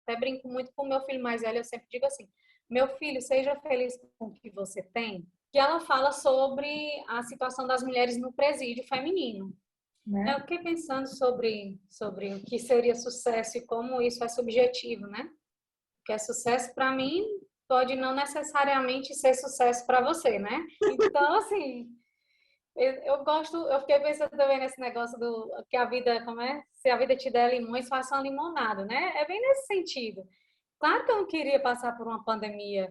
até brinco muito com o meu filho mais velho, eu sempre digo assim, meu filho, seja feliz com o que você tem. Que ela fala sobre a situação das mulheres no presídio feminino. Né? Eu fiquei pensando sobre o que seria sucesso e como isso é subjetivo, né? Porque é sucesso para mim pode não necessariamente ser sucesso para você, né? Então, assim, eu fiquei pensando também nesse negócio do que a vida, como é? Se a vida te der limões, faça uma limonada, né? É bem nesse sentido. Claro que eu não queria passar por uma pandemia,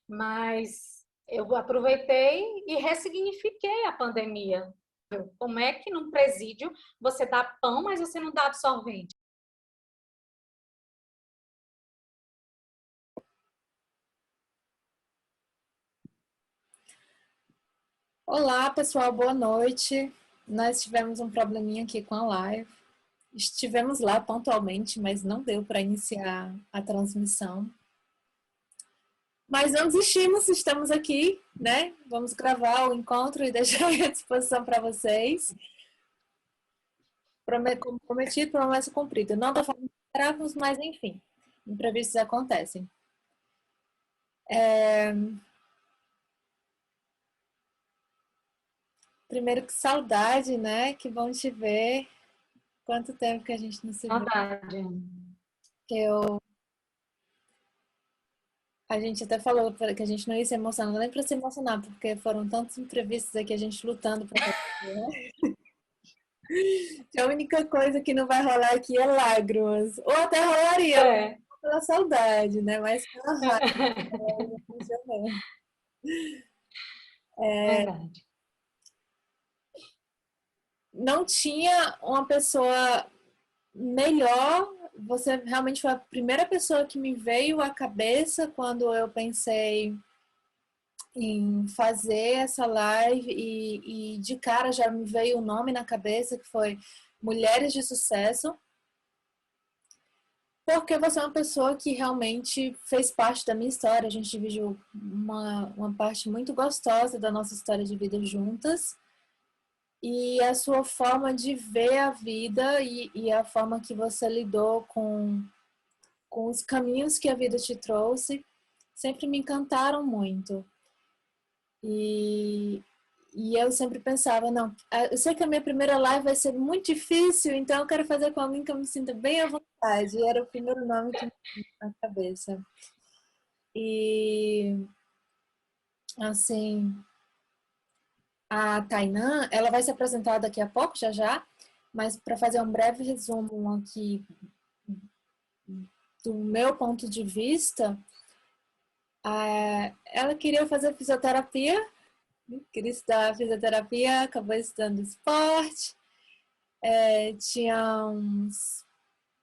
mas eu aproveitei e ressignifiquei a pandemia. Como é que num presídio você dá pão, mas você não dá absorvente? Olá, pessoal, boa noite. Nós tivemos um probleminha aqui com a live. Estivemos lá pontualmente, mas não deu para iniciar a transmissão. Mas não desistimos, estamos aqui, né? Vamos gravar o encontro e deixar à disposição para vocês. Prometido, promessa cumprida. Não da forma que esperávamos, mas enfim, imprevistos acontecem. Primeiro, que saudade, né? Que bom te ver. Quanto tempo que a gente não se vê. Saudade. A gente até falou que a gente não ia se emocionar, nem para se emocionar, porque foram tantas entrevistas aqui, a gente lutando para fazer, né? A única coisa que não vai rolar aqui é lágrimas. Ou até rolaria É. pela saudade, né? Mas pela raiva não funcionou. Verdade. Não tinha uma pessoa melhor. Você realmente foi a primeira pessoa que me veio à cabeça quando eu pensei em fazer essa live e de cara já me veio o nome na cabeça que foi Mulheres de Sucesso, porque você é uma pessoa que realmente fez parte da minha história. A gente dividiu uma parte muito gostosa da nossa história de vida juntas, e a sua forma de ver a vida e a forma que você lidou com os caminhos que a vida te trouxe sempre me encantaram muito. E eu sempre pensava, não, eu sei que a minha primeira live vai ser muito difícil, então eu quero fazer com alguém que eu me sinta bem à vontade. E era o primeiro nome que me veio na cabeça. E, assim, a Tainã, ela vai se apresentar daqui a pouco, já já, mas para fazer um breve resumo aqui do meu ponto de vista, ela queria fazer fisioterapia, queria estudar fisioterapia, acabou estudando esporte, tinha uns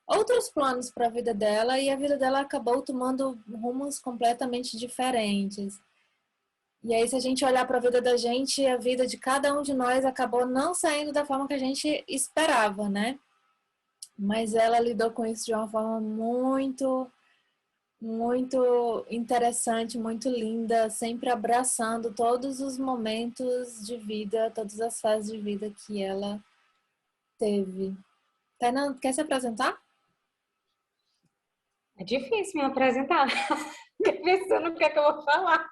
outros planos para a vida dela e a vida dela acabou tomando rumos completamente diferentes. E aí, se a gente olhar para a vida da gente, a vida de cada um de nós acabou não saindo da forma que a gente esperava, né? Mas ela lidou com isso de uma forma muito, muito interessante, muito linda, sempre abraçando todos os momentos de vida, todas as fases de vida que ela teve. Tainá, quer se apresentar? É difícil me apresentar. Fiquei pensando o que é que eu vou falar.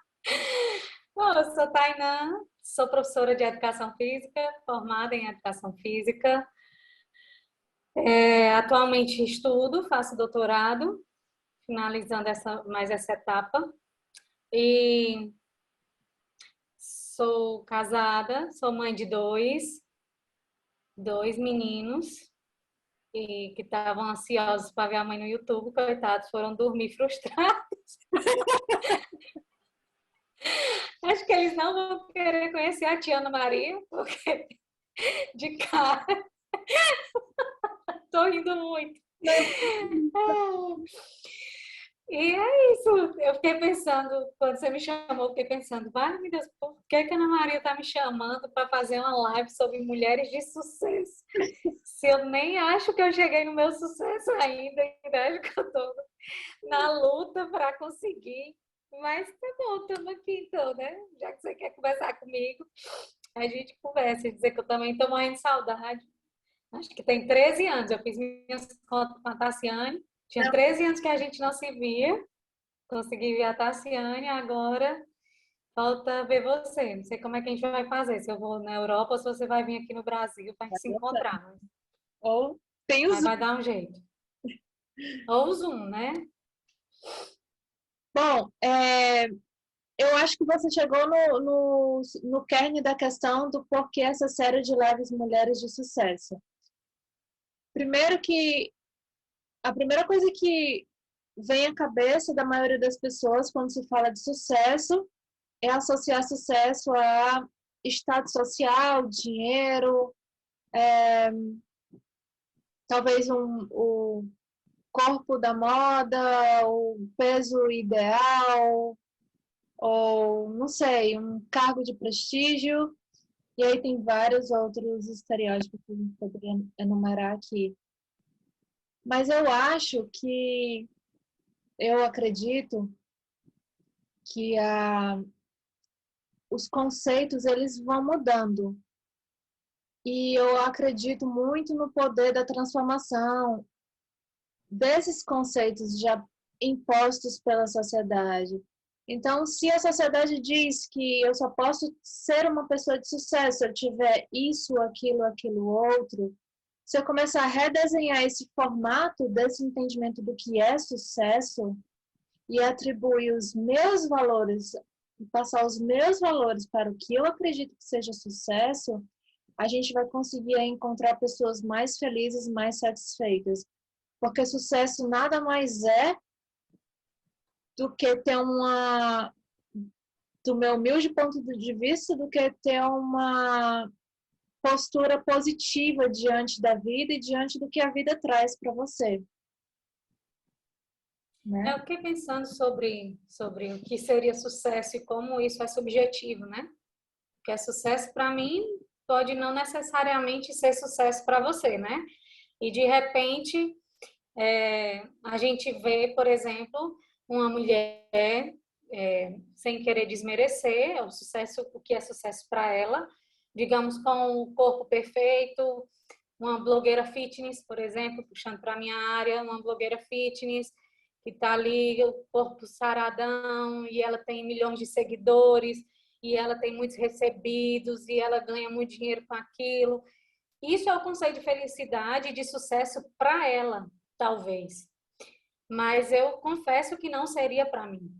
Bom, eu sou Tainã, sou professora de Educação Física, formada em Educação Física. Atualmente estudo, faço doutorado, finalizando mais essa etapa. E sou casada, sou mãe de dois meninos, e que estavam ansiosos para ver a mãe no YouTube, coitados, foram dormir frustrados. Acho que eles não vão querer conhecer a tia Ana Maria, porque de cara tô rindo muito. E é isso. Eu fiquei pensando, quando você me chamou, eu fiquei pensando, vai, meu Deus, por que que a Ana Maria tá me chamando para fazer uma live sobre mulheres de sucesso? Se eu nem acho que eu cheguei no meu sucesso ainda acho que eu tô na luta para conseguir. Mas tá bom, estamos aqui então, né? Já que você quer conversar comigo, a gente conversa e dizer que eu também tô morrendo de saudade. Acho que tem 13 anos, eu fiz minhas contas com a Tassiane. Tinha 13 anos que a gente não se via. Consegui ver a Tassiane, agora falta ver você. Não sei como é que a gente vai fazer, se eu vou na Europa ou se você vai vir aqui no Brasil para a gente se encontrar. Ou tem o Mas Zoom. vai dar um jeito. Ou o Zoom, né? Bom, eu acho que você chegou no kern da questão do porquê essa série de leves mulheres de sucesso. Primeiro que a primeira coisa que vem à cabeça da maioria das pessoas quando se fala de sucesso é associar sucesso a status social, dinheiro, talvez o corpo da moda, o peso ideal, ou não sei, um cargo de prestígio. E aí tem vários outros estereótipos que a gente poderia enumerar aqui. Mas eu acredito que os conceitos eles vão mudando. E eu acredito muito no poder da transformação desses conceitos já impostos pela sociedade. Então, se a sociedade diz que eu só posso ser uma pessoa de sucesso se eu tiver isso, aquilo outro, se eu começar a redesenhar esse formato desse entendimento do que é sucesso e atribuir os meus valores, passar os meus valores para o que eu acredito que seja sucesso, a gente vai conseguir encontrar pessoas mais felizes, mais satisfeitas. Porque sucesso nada mais é do que ter do meu humilde ponto de vista, do que ter uma postura positiva diante da vida e diante do que a vida traz para você. Né? Eu fiquei pensando sobre o que seria sucesso e como isso é subjetivo, né? Porque sucesso para mim pode não necessariamente ser sucesso para você, né? E de repente a gente vê, por exemplo, uma mulher, sem querer desmerecer, o que é sucesso para ela, digamos, com o corpo perfeito, uma blogueira fitness, por exemplo, puxando para a minha área, uma blogueira fitness, que está ali, o corpo saradão, e ela tem milhões de seguidores, e ela tem muitos recebidos, e ela ganha muito dinheiro com aquilo. Isso é o conceito de felicidade e de sucesso para ela, talvez. Mas eu confesso que não seria para mim.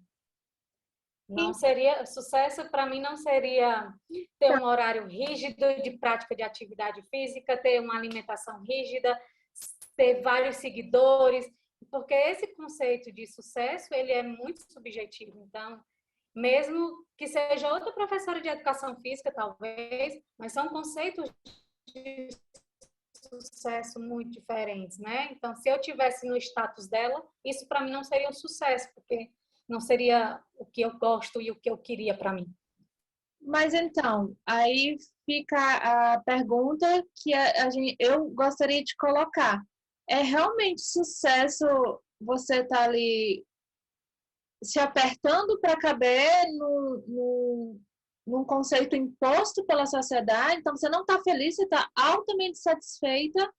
Não seria, sucesso para mim não seria ter um horário rígido de prática de atividade física, ter uma alimentação rígida, ter vários seguidores, porque esse conceito de sucesso, ele é muito subjetivo. Então, mesmo que seja outra professora de educação física, talvez, mas são conceitos de sucesso muito diferentes, né? Então, se eu tivesse no status dela, isso para mim não seria um sucesso, porque não seria o que eu gosto e o que eu queria para mim. Mas então, aí fica a pergunta que eu gostaria de colocar. É realmente sucesso você estar ali se apertando para caber num conceito imposto pela sociedade? Então, você não está feliz, você está altamente satisfeita,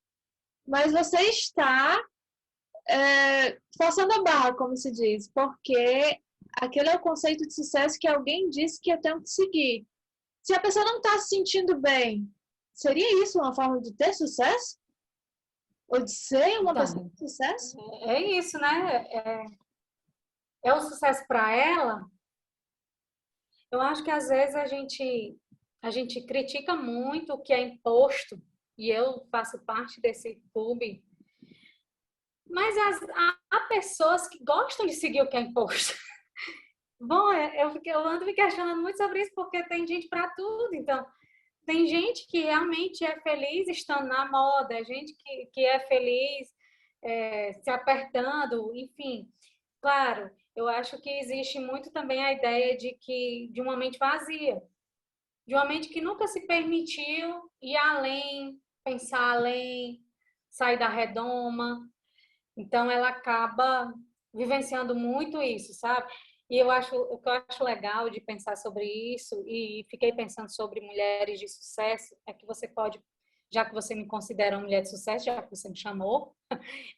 mas você está forçando a barra, como se diz, porque aquele é o conceito de sucesso que alguém disse que eu tenho que seguir. Se a pessoa não está se sentindo bem, seria isso uma forma de ter sucesso? Ou de ser uma pessoa de sucesso? É isso, né? É o sucesso para ela. Eu acho que às vezes a gente critica muito o que é imposto, e eu faço parte desse clube, mas há pessoas que gostam de seguir o que é imposto. Bom, eu ando me questionando muito sobre isso, porque tem gente para tudo. Então, tem gente que realmente é feliz estando na moda, é gente que é feliz se apertando, enfim. Claro, eu acho que existe muito também a ideia de uma mente vazia, de uma mente que nunca se permitiu ir além, pensar além, sair da redoma. Então, ela acaba vivenciando muito isso, sabe? E o que eu acho legal de pensar sobre isso, e fiquei pensando sobre mulheres de sucesso, é que você pode já que você me considera uma mulher de sucesso, já que você me chamou,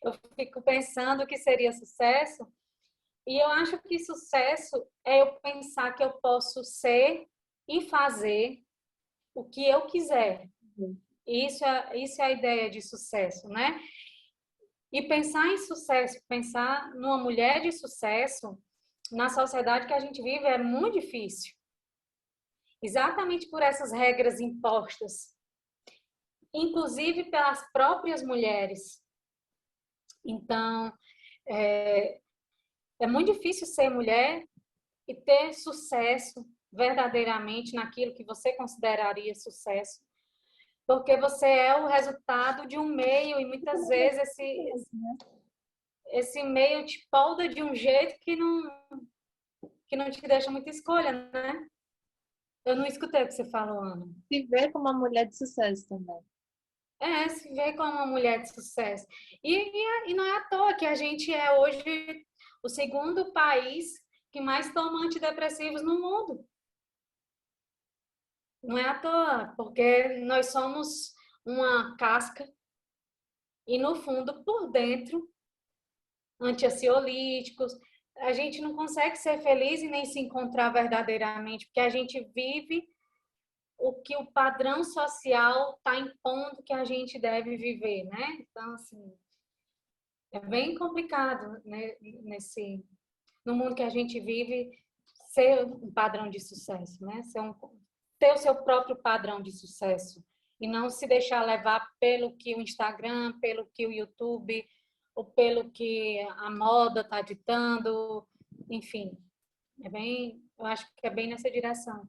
eu fico pensando o que seria sucesso. E eu acho que sucesso é eu pensar que eu posso ser e fazer o que eu quiser. Isso é a ideia de sucesso, né? E pensar em sucesso, pensar numa mulher de sucesso na sociedade que a gente vive é muito difícil. Exatamente por essas regras impostas, inclusive pelas próprias mulheres. Então, é muito difícil ser mulher e ter sucesso verdadeiramente naquilo que você consideraria sucesso, porque você é o resultado de um meio e muitas vezes esse meio te polda de um jeito que não te deixa muita escolha, né? Eu não escutei o que você falou, Ana. Se vê como uma mulher de sucesso também. Se vê como uma mulher de sucesso. E não é à toa que a gente é hoje o segundo país que mais toma antidepressivos no mundo. Não é à toa, porque nós somos uma casca e no fundo, por dentro, anti-ansiolíticos. A gente não consegue ser feliz e nem se encontrar verdadeiramente, porque a gente vive o que o padrão social está impondo que a gente deve viver, né? Então, assim, é bem complicado, né? No mundo que a gente vive, ser um padrão de sucesso, né? Ter o seu próprio padrão de sucesso e não se deixar levar pelo que o Instagram, pelo que o YouTube ou pelo que a moda está ditando, enfim, eu acho que é bem nessa direção.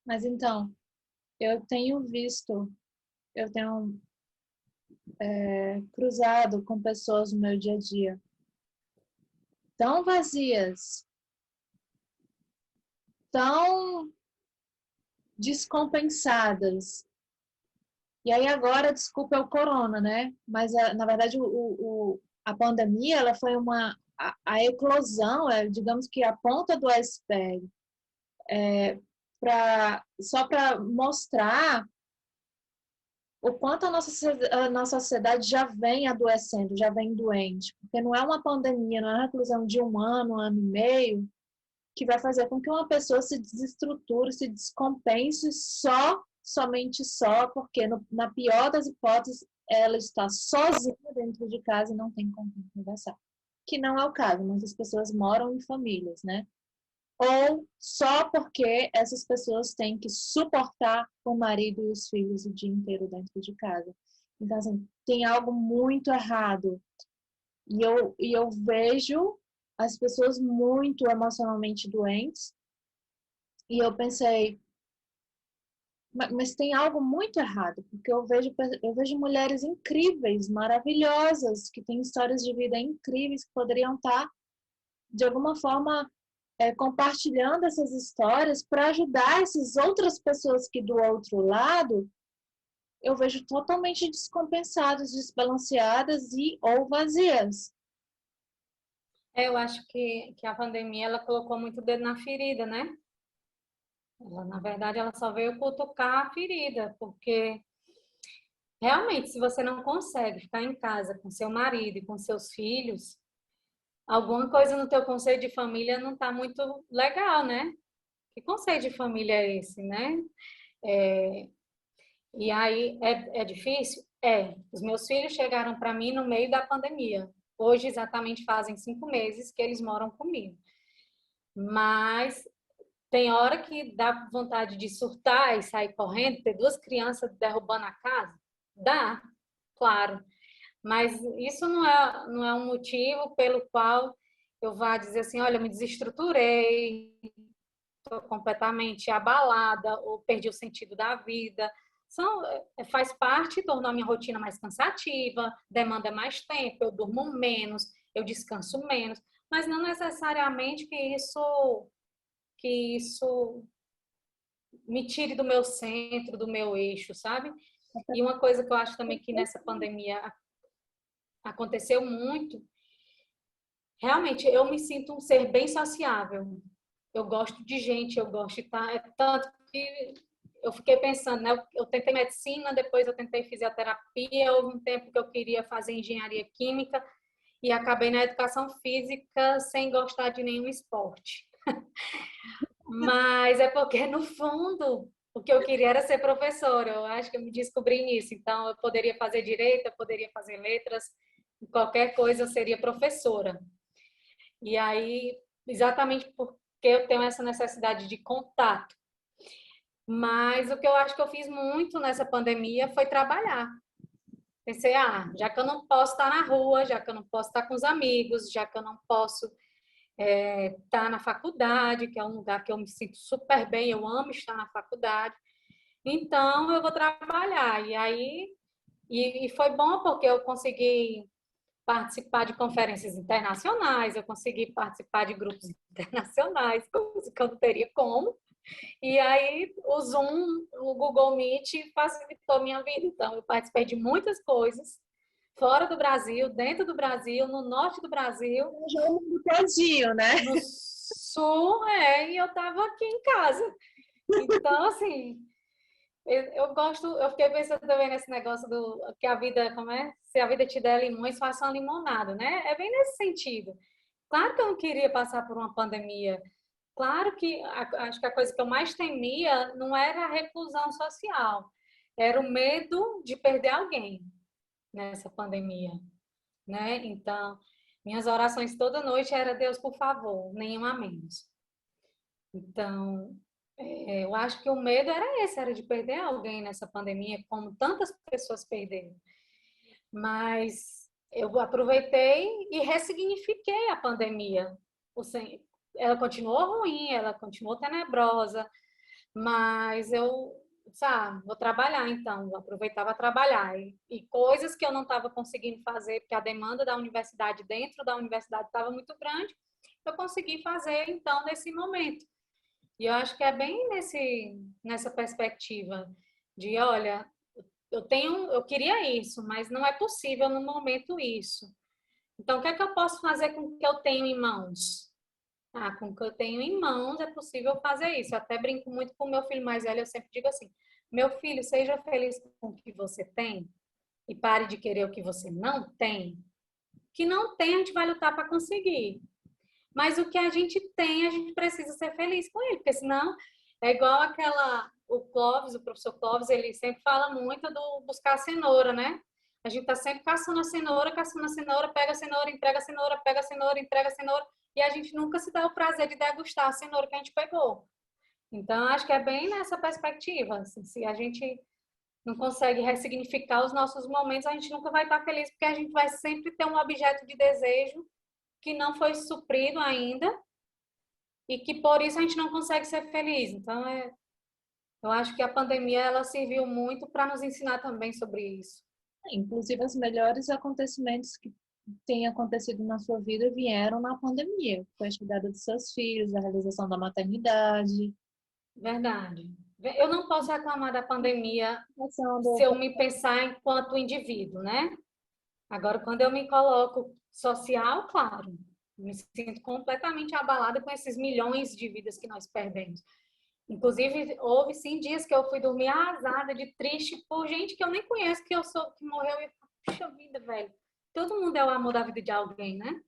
Mas então, eu tenho visto, eu tenho cruzado com pessoas no meu dia a dia tão vazias, tão descompensadas. E aí agora, desculpa, é o corona, né? Mas na verdade a pandemia ela foi a eclosão, digamos que a ponta do iceberg, só para mostrar o quanto a nossa sociedade já vem adoecendo, já vem doente. Porque não é uma pandemia, não é uma reclusão de um ano e meio, que vai fazer com que uma pessoa se desestruture, se descompense somente só, porque na pior das hipóteses, ela está sozinha dentro de casa e não tem com quem conversar. Que não é o caso, muitas pessoas moram em famílias, né? Ou só porque essas pessoas têm que suportar o marido e os filhos o dia inteiro dentro de casa. Então, assim, tem algo muito errado. E eu vejo as pessoas muito emocionalmente doentes. E eu pensei, mas tem algo muito errado, porque eu vejo mulheres incríveis, maravilhosas, que têm histórias de vida incríveis, que poderiam estar, de alguma forma, compartilhando essas histórias para ajudar essas outras pessoas que do outro lado eu vejo totalmente descompensadas, desbalanceadas e ou vazias. Eu acho que a pandemia ela colocou muito o dedo na ferida, né? Na verdade, ela só veio cutucar a ferida, porque realmente, se você não consegue ficar em casa com seu marido e com seus filhos, alguma coisa no teu conceito de família não está muito legal, né? Que conceito de família é esse, né? É, e aí, é difícil? É. Os meus filhos chegaram para mim no meio da pandemia. Hoje, exatamente, fazem 5 meses que eles moram comigo. Mas tem hora que dá vontade de surtar e sair correndo, ter duas crianças derrubando a casa? Dá, claro. Mas isso não é um motivo pelo qual eu vá dizer assim, olha, eu me desestruturei, estou completamente abalada ou perdi o sentido da vida. Faz parte, tornou a minha rotina mais cansativa, demanda mais tempo, eu durmo menos, eu descanso menos, mas não necessariamente que isso me tire do meu centro, do meu eixo, sabe? E uma coisa que eu acho também que nessa pandemia aconteceu muito, realmente eu me sinto um ser bem sociável. Eu gosto de gente, eu gosto de estar. Tanto que eu fiquei pensando, né? Eu tentei medicina, depois eu tentei fisioterapia, houve um tempo que eu queria fazer engenharia química e acabei na educação física sem gostar de nenhum esporte. Mas é porque, no fundo, o que eu queria era ser professora. Eu acho que eu me descobri nisso. Então, eu poderia fazer direito, eu poderia fazer letras, qualquer coisa eu seria professora. E aí, exatamente porque eu tenho essa necessidade de contato. Mas o que eu acho que eu fiz muito nessa pandemia foi trabalhar. Pensei, já que eu não posso estar na rua, já que eu não posso estar com os amigos, já que eu não posso estar na faculdade, que é um lugar que eu me sinto super bem, eu amo estar na faculdade, então eu vou trabalhar. E aí, e foi bom porque eu consegui participar de conferências internacionais, eu consegui participar de grupos internacionais, coisa que eu não teria como. E aí o Zoom, o Google Meet facilitou a minha vida. Então, eu participei de muitas coisas, fora do Brasil, dentro do Brasil, no norte do Brasil. Já o mundo todinho, né? No sul, e eu estava aqui em casa. Então, assim, eu gosto, eu fiquei pensando também nesse negócio do que a vida, como é? Se a vida te der limões, faça uma limonada, né? É bem nesse sentido. Claro que eu não queria passar por uma pandemia. Claro que acho que a coisa que eu mais temia não era a reclusão social, era o medo de perder alguém nessa pandemia, né? Então, minhas orações toda noite era Deus, por favor, nenhum a menos. Então, eu acho que o medo era esse, era de perder alguém nessa pandemia, como tantas pessoas perderam. Mas eu aproveitei e ressignifiquei a pandemia. Ela continuou ruim, ela continuou tenebrosa, mas eu, sabe, vou trabalhar então, vou aproveitar para trabalhar. E coisas que eu não estava conseguindo fazer, porque a demanda da universidade, dentro da universidade, estava muito grande, eu consegui fazer então nesse momento. E eu acho que é bem nessa perspectiva de, olha, eu queria isso, mas não é possível no momento isso. Então, o que é que eu posso fazer com o que eu tenho em mãos? Com o que eu tenho em mãos é possível fazer isso. Eu até brinco muito com o meu filho mais velho, eu sempre digo assim: meu filho, seja feliz com o que você tem e pare de querer o que você não tem. O que não tem, a gente vai lutar para conseguir. Mas o que a gente tem, a gente precisa ser feliz com ele, porque senão é igual o Clóvis, o professor Clóvis, ele sempre fala muito do buscar a cenoura, né? A gente tá sempre caçando a cenoura, pega a cenoura, entrega a cenoura, pega a cenoura, entrega a cenoura, e a gente nunca se dá o prazer de degustar a cenoura que a gente pegou. Então, acho que é bem nessa perspectiva, assim, se a gente não consegue ressignificar os nossos momentos, a gente nunca vai estar feliz, porque a gente vai sempre ter um objeto de desejo que não foi suprido ainda e que por isso a gente não consegue ser feliz. Então, eu acho que a pandemia ela serviu muito para nos ensinar também sobre isso. Inclusive, os melhores acontecimentos que têm acontecido na sua vida vieram na pandemia. Foi a chegada dos seus filhos, a realização da maternidade. Verdade. Eu não posso reclamar da pandemia se Passando. eu me pensar enquanto indivíduo, né? Agora, quando eu me coloco social, claro, me sinto completamente abalada com esses milhões de vidas que nós perdemos. Inclusive, houve sim dias que eu fui dormir arrasada, de triste, por gente que eu nem conheço, que eu sou, que morreu, e puxa vida, velho. Todo mundo é o amor da vida de alguém, né?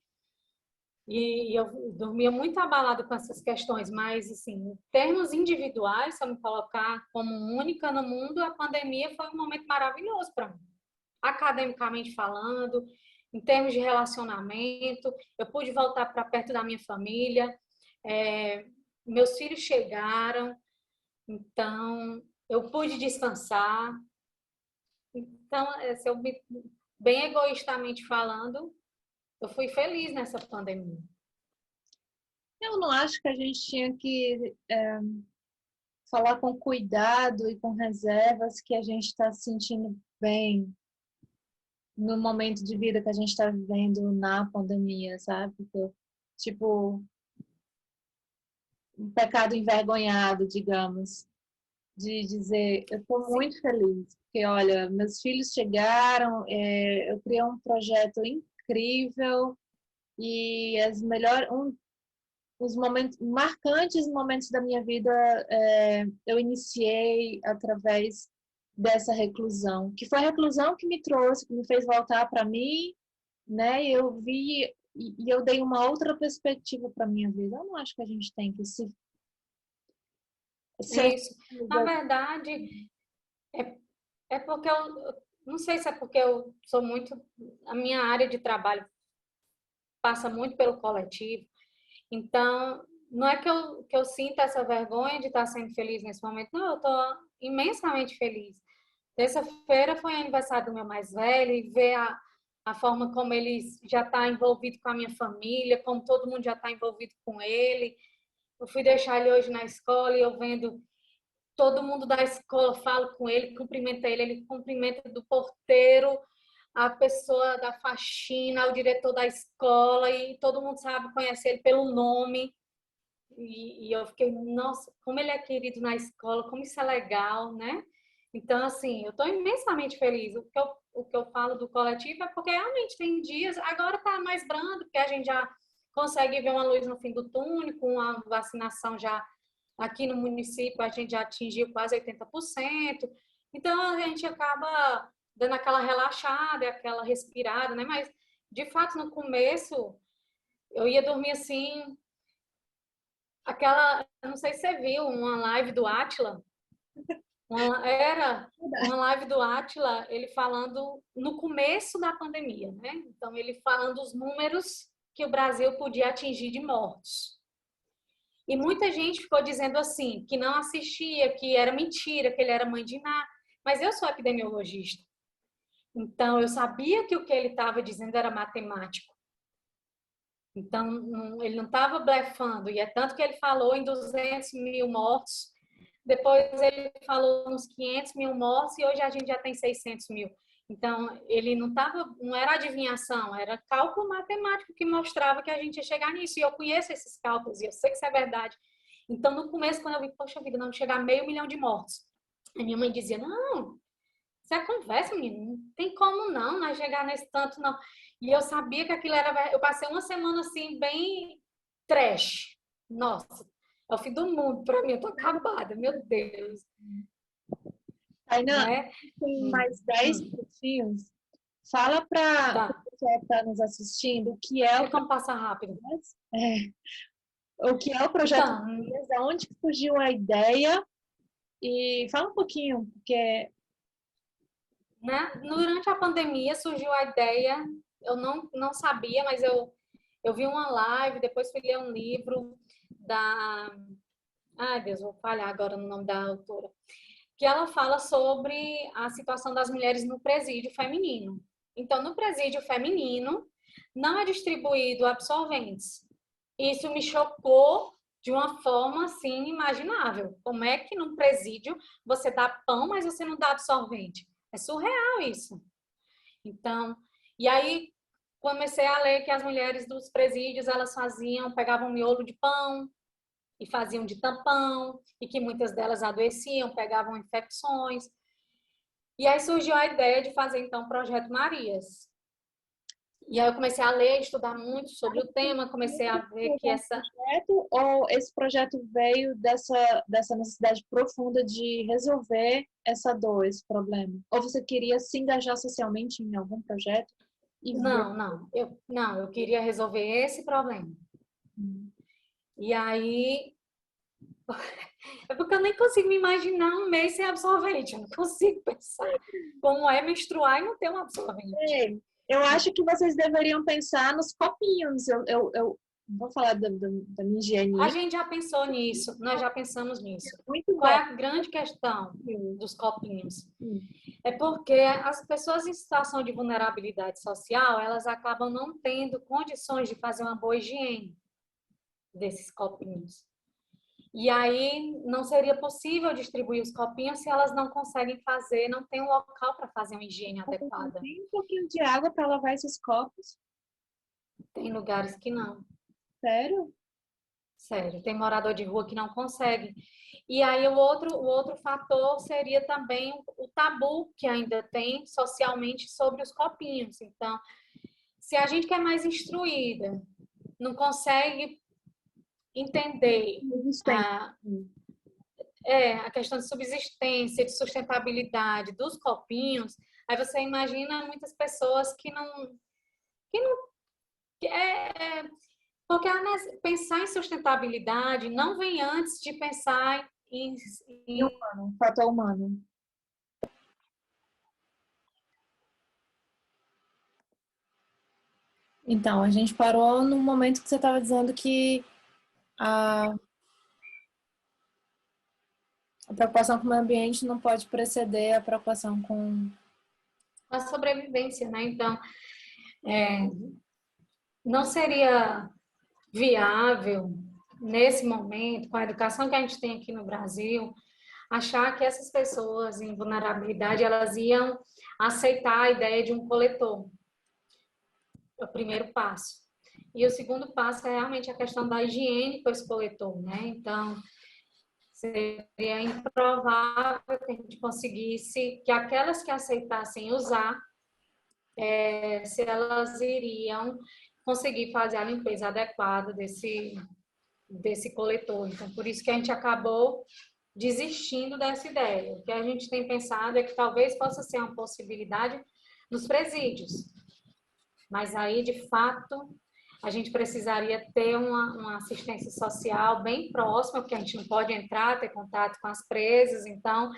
E eu dormia muito abalada com essas questões, mas, assim, em termos individuais, se eu me colocar como única no mundo, a pandemia foi um momento maravilhoso para mim. Academicamente falando, em termos de relacionamento, eu pude voltar para perto da minha família, meus filhos chegaram, então eu pude descansar. Então, se eu bem egoístamente falando, eu fui feliz nessa pandemia. Eu não acho que a gente tinha que falar com cuidado e com reservas que a gente está se sentindo bem no momento de vida que a gente está vivendo na pandemia, sabe? Porque, tipo, um pecado envergonhado, digamos, de dizer, eu estou muito feliz, porque, olha, meus filhos chegaram, eu criei um projeto incrível e os momentos marcantes momentos da minha vida eu iniciei através dessa reclusão, que foi a reclusão que me trouxe, que me fez voltar para mim, né? Eu vi e eu dei uma outra perspectiva para minha vida. Eu não acho que a gente tem que se Isso. Na verdade, é porque eu não sei se é porque eu sou muito. A minha área de trabalho passa muito pelo coletivo. Então, não é que eu sinta essa vergonha de estar sendo feliz nesse momento. Não, eu estou imensamente feliz. Terça-feira foi aniversário do meu mais velho e ver a forma como ele já está envolvido com a minha família, como todo mundo já está envolvido com ele. Eu fui deixar ele hoje na escola e eu vendo todo mundo da escola, falo com ele, cumprimenta ele cumprimenta do porteiro, a pessoa da faxina, o diretor da escola, e todo mundo sabe, conhece ele pelo nome. E eu fiquei, nossa, como ele é querido na escola, como isso é legal, né? Então, assim, eu estou imensamente feliz. O que eu falo do coletivo é porque realmente tem dias, agora está mais brando, porque a gente já consegue ver uma luz no fim do túnel, com a vacinação já aqui no município, a gente já atingiu quase 80%. Então, a gente acaba dando aquela relaxada, aquela respirada, né? Mas, de fato, no começo, eu ia dormir assim, eu não sei se você viu, uma live do Átila, era uma live do Átila, ele falando no começo da pandemia, né? Então, ele falando os números que o Brasil podia atingir de mortos. E muita gente ficou dizendo assim, que não assistia, que era mentira, que ele era mãe de Iná. Mas eu sou epidemiologista. Então, eu sabia que o que ele estava dizendo era matemático. Então, ele não estava blefando. E é tanto que ele falou em 200 mil mortos. Depois ele falou uns 500 mil mortos e hoje a gente já tem 600 mil. Então, ele não era adivinhação, era cálculo matemático que mostrava que a gente ia chegar nisso. E eu conheço esses cálculos e eu sei que isso é verdade. Então, no começo, quando eu vi, poxa vida, não chegar a 500 mil de mortos. A minha mãe dizia, não, isso é conversa, menino, não tem como não chegar nesse tanto, não. E eu sabia que aquilo era... Eu passei uma semana, assim, bem trash. Nossa, é o fim do mundo para mim, eu tô acabada, meu Deus. Tainá, Né? tem mais 10 minutinhos. Fala para o Tá. pessoal que está nos assistindo o que é Tem como passar rápido? o que é o projeto Então, Marias, de onde surgiu a ideia e fala um pouquinho, porque né? Durante a pandemia surgiu a ideia, eu não sabia, mas eu vi uma live, depois fui ler um livro da... Ai, Deus, vou falhar agora no nome da autora. Que ela fala sobre a situação das mulheres no presídio feminino. Então, no presídio feminino, não é distribuído absorventes. Isso me chocou de uma forma, assim, inimaginável. Como é que num presídio você dá pão, mas você não dá absorvente? É surreal isso. Então, e aí comecei a ler que as mulheres dos presídios, elas pegavam miolo de pão e faziam de tampão, e que muitas delas adoeciam, pegavam infecções. E aí surgiu a ideia de fazer, então, o Projeto Marias. E aí eu comecei a ler, estudar muito sobre o tema, comecei a ver que projeto, ou esse projeto veio dessa necessidade profunda de resolver essa dor, esse problema? Ou você queria se engajar socialmente em algum projeto e ver? Eu queria resolver esse problema. E aí, é porque eu nem consigo me imaginar um mês sem absorvente, eu não consigo pensar como é menstruar e não ter um absorvente. Eu acho que vocês deveriam pensar nos copinhos. Eu vou falar da minha higiene. A gente já pensou nisso, nós já pensamos nisso. Muito Qual é bom. a grande questão dos copinhos? É porque as pessoas em situação de vulnerabilidade social, elas acabam não tendo condições de fazer uma boa higiene desses copinhos. E aí não seria possível distribuir os copinhos se elas não conseguem fazer, não tem um local para fazer uma higiene adequada. Tem um pouquinho de água para lavar esses copos? Tem lugares que não. Sério? Sério, tem morador de rua que não consegue. E aí o outro fator seria também o tabu que ainda tem socialmente sobre os copinhos. Então, se a gente que é mais instruída, não consegue entender Resistência. a questão de subsistência, de sustentabilidade dos copinhos, aí você imagina muitas pessoas porque pensar em sustentabilidade não vem antes de pensar em, E humano, fator humano. Então, a gente parou no momento que você estava dizendo que a preocupação com o meio ambiente não pode preceder a preocupação com... a sobrevivência, né? Então, não seria viável, nesse momento, com a educação que a gente tem aqui no Brasil, achar que essas pessoas em vulnerabilidade, elas iam aceitar a ideia de um coletor. É o primeiro passo. E o segundo passo é realmente a questão da higiene com esse coletor, né? Então, seria improvável que a gente conseguisse que aquelas que aceitassem usar, se elas iriam conseguir fazer a limpeza adequada desse coletor. Então, por isso que a gente acabou desistindo dessa ideia. O que a gente tem pensado é que talvez possa ser uma possibilidade nos presídios. Mas aí, de fato, a gente precisaria ter uma assistência social bem próxima, porque a gente não pode entrar, ter contato com as presas. Então,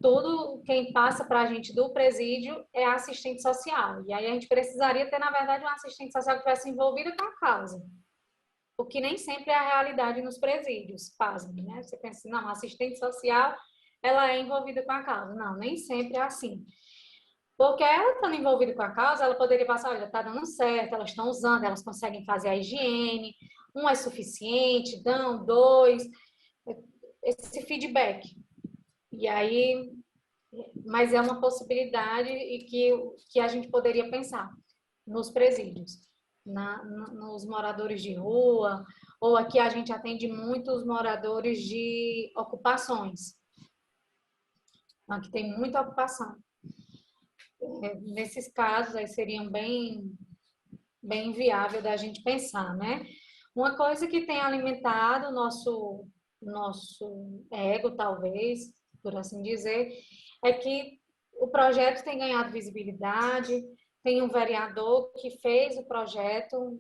tudo quem passa para a gente do presídio é assistente social. E aí a gente precisaria ter, na verdade, uma assistente social que estivesse envolvida com a causa. O que nem sempre é a realidade nos presídios, pasme, né? Você pensa assim, não, a assistente social, ela é envolvida com a causa. Não, nem sempre é assim. Porque ela estando envolvida com a causa, ela poderia passar, olha, está dando certo, elas estão usando, elas conseguem fazer a higiene, um é suficiente, dão, dois, esse feedback. E aí, mas é uma possibilidade e que a gente poderia pensar nos presídios, nos moradores de rua, ou aqui a gente atende muitos moradores de ocupações. Aqui tem muita ocupação. Nesses casos aí seriam bem viável da gente pensar, né? Uma coisa que tem alimentado o nosso ego, talvez, por assim dizer, é que o projeto tem ganhado visibilidade, tem um vereador que fez o projeto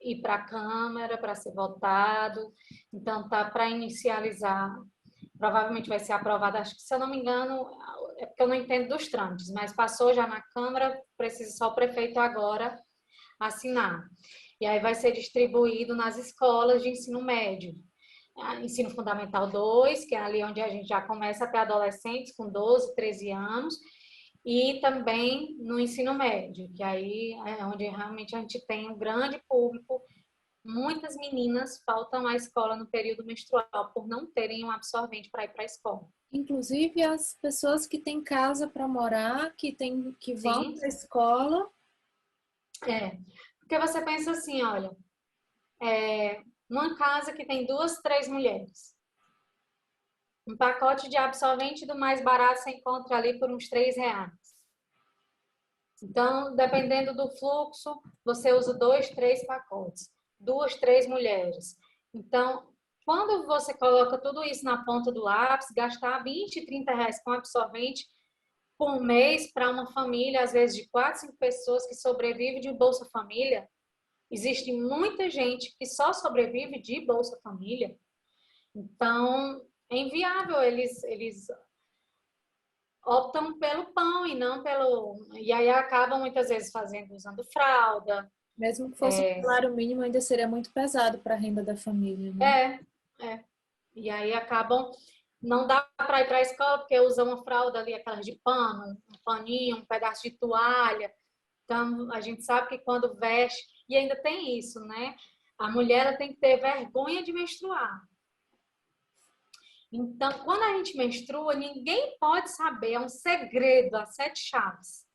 ir para a Câmara para ser votado, então tá para inicializar, provavelmente vai ser aprovado, acho que se eu não me engano, é porque eu não entendo dos trâmites, mas passou já na Câmara, precisa só o prefeito agora assinar. E aí vai ser distribuído nas escolas de ensino médio. Ensino Fundamental 2, que é ali onde a gente já começa a ter adolescentes com 12, 13 anos, e também no ensino médio, que aí é onde realmente a gente tem um grande público. Muitas meninas faltam à escola no período menstrual por não terem um absorvente para ir para a escola. Inclusive as pessoas que têm casa para morar, que vão para a escola. Porque você pensa assim, olha, uma casa que tem 2, 3 mulheres. Um pacote de absorvente do mais barato você encontra ali por uns R$3. Então, dependendo do fluxo, você usa 2, 3 pacotes. 2, 3 mulheres. Então, quando você coloca tudo isso na ponta do lápis, gastar R$20, R$30 com absorvente por mês para uma família, às vezes de 4, 5 pessoas que sobrevive de Bolsa Família. Existe muita gente que só sobrevive de Bolsa Família. Então, é inviável, eles optam pelo pão e não pelo... E aí acabam muitas vezes usando fralda. Mesmo que fosse um salário mínimo, ainda seria muito pesado para a renda da família, né? E aí acabam... Não dá para ir para a escola porque usam uma fralda ali, aquelas de pano, um paninho, um pedaço de toalha. Então, a gente sabe que quando veste... E ainda tem isso, né? A mulher ela tem que ter vergonha de menstruar. Então, quando a gente menstrua, ninguém pode saber, é um segredo, as 7 chaves.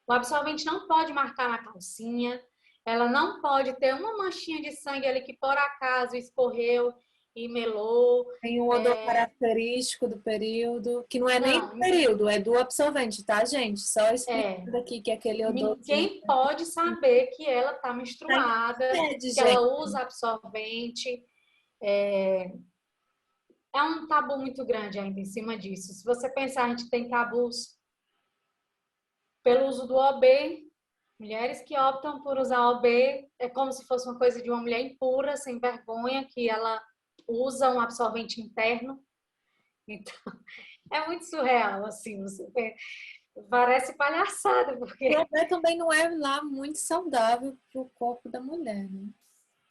O absorvente não pode marcar na calcinha, ela não pode ter uma manchinha de sangue ali que por acaso escorreu e melou. Tem um odor característico do período, que não é nem do período, é do absorvente, tá, gente? Só explicando aqui que aquele odor... Ninguém pode saber que ela está menstruada, que ela usa absorvente. É um tabu muito grande ainda em cima disso. Se você pensar, a gente tem tabus pelo uso do OB. Mulheres que optam por usar OB é como se fosse uma coisa de uma mulher impura, sem vergonha, que ela usa um absorvente interno. Então, é muito surreal, assim, parece palhaçada, porque... O OB também não é lá muito saudável para o corpo da mulher, né?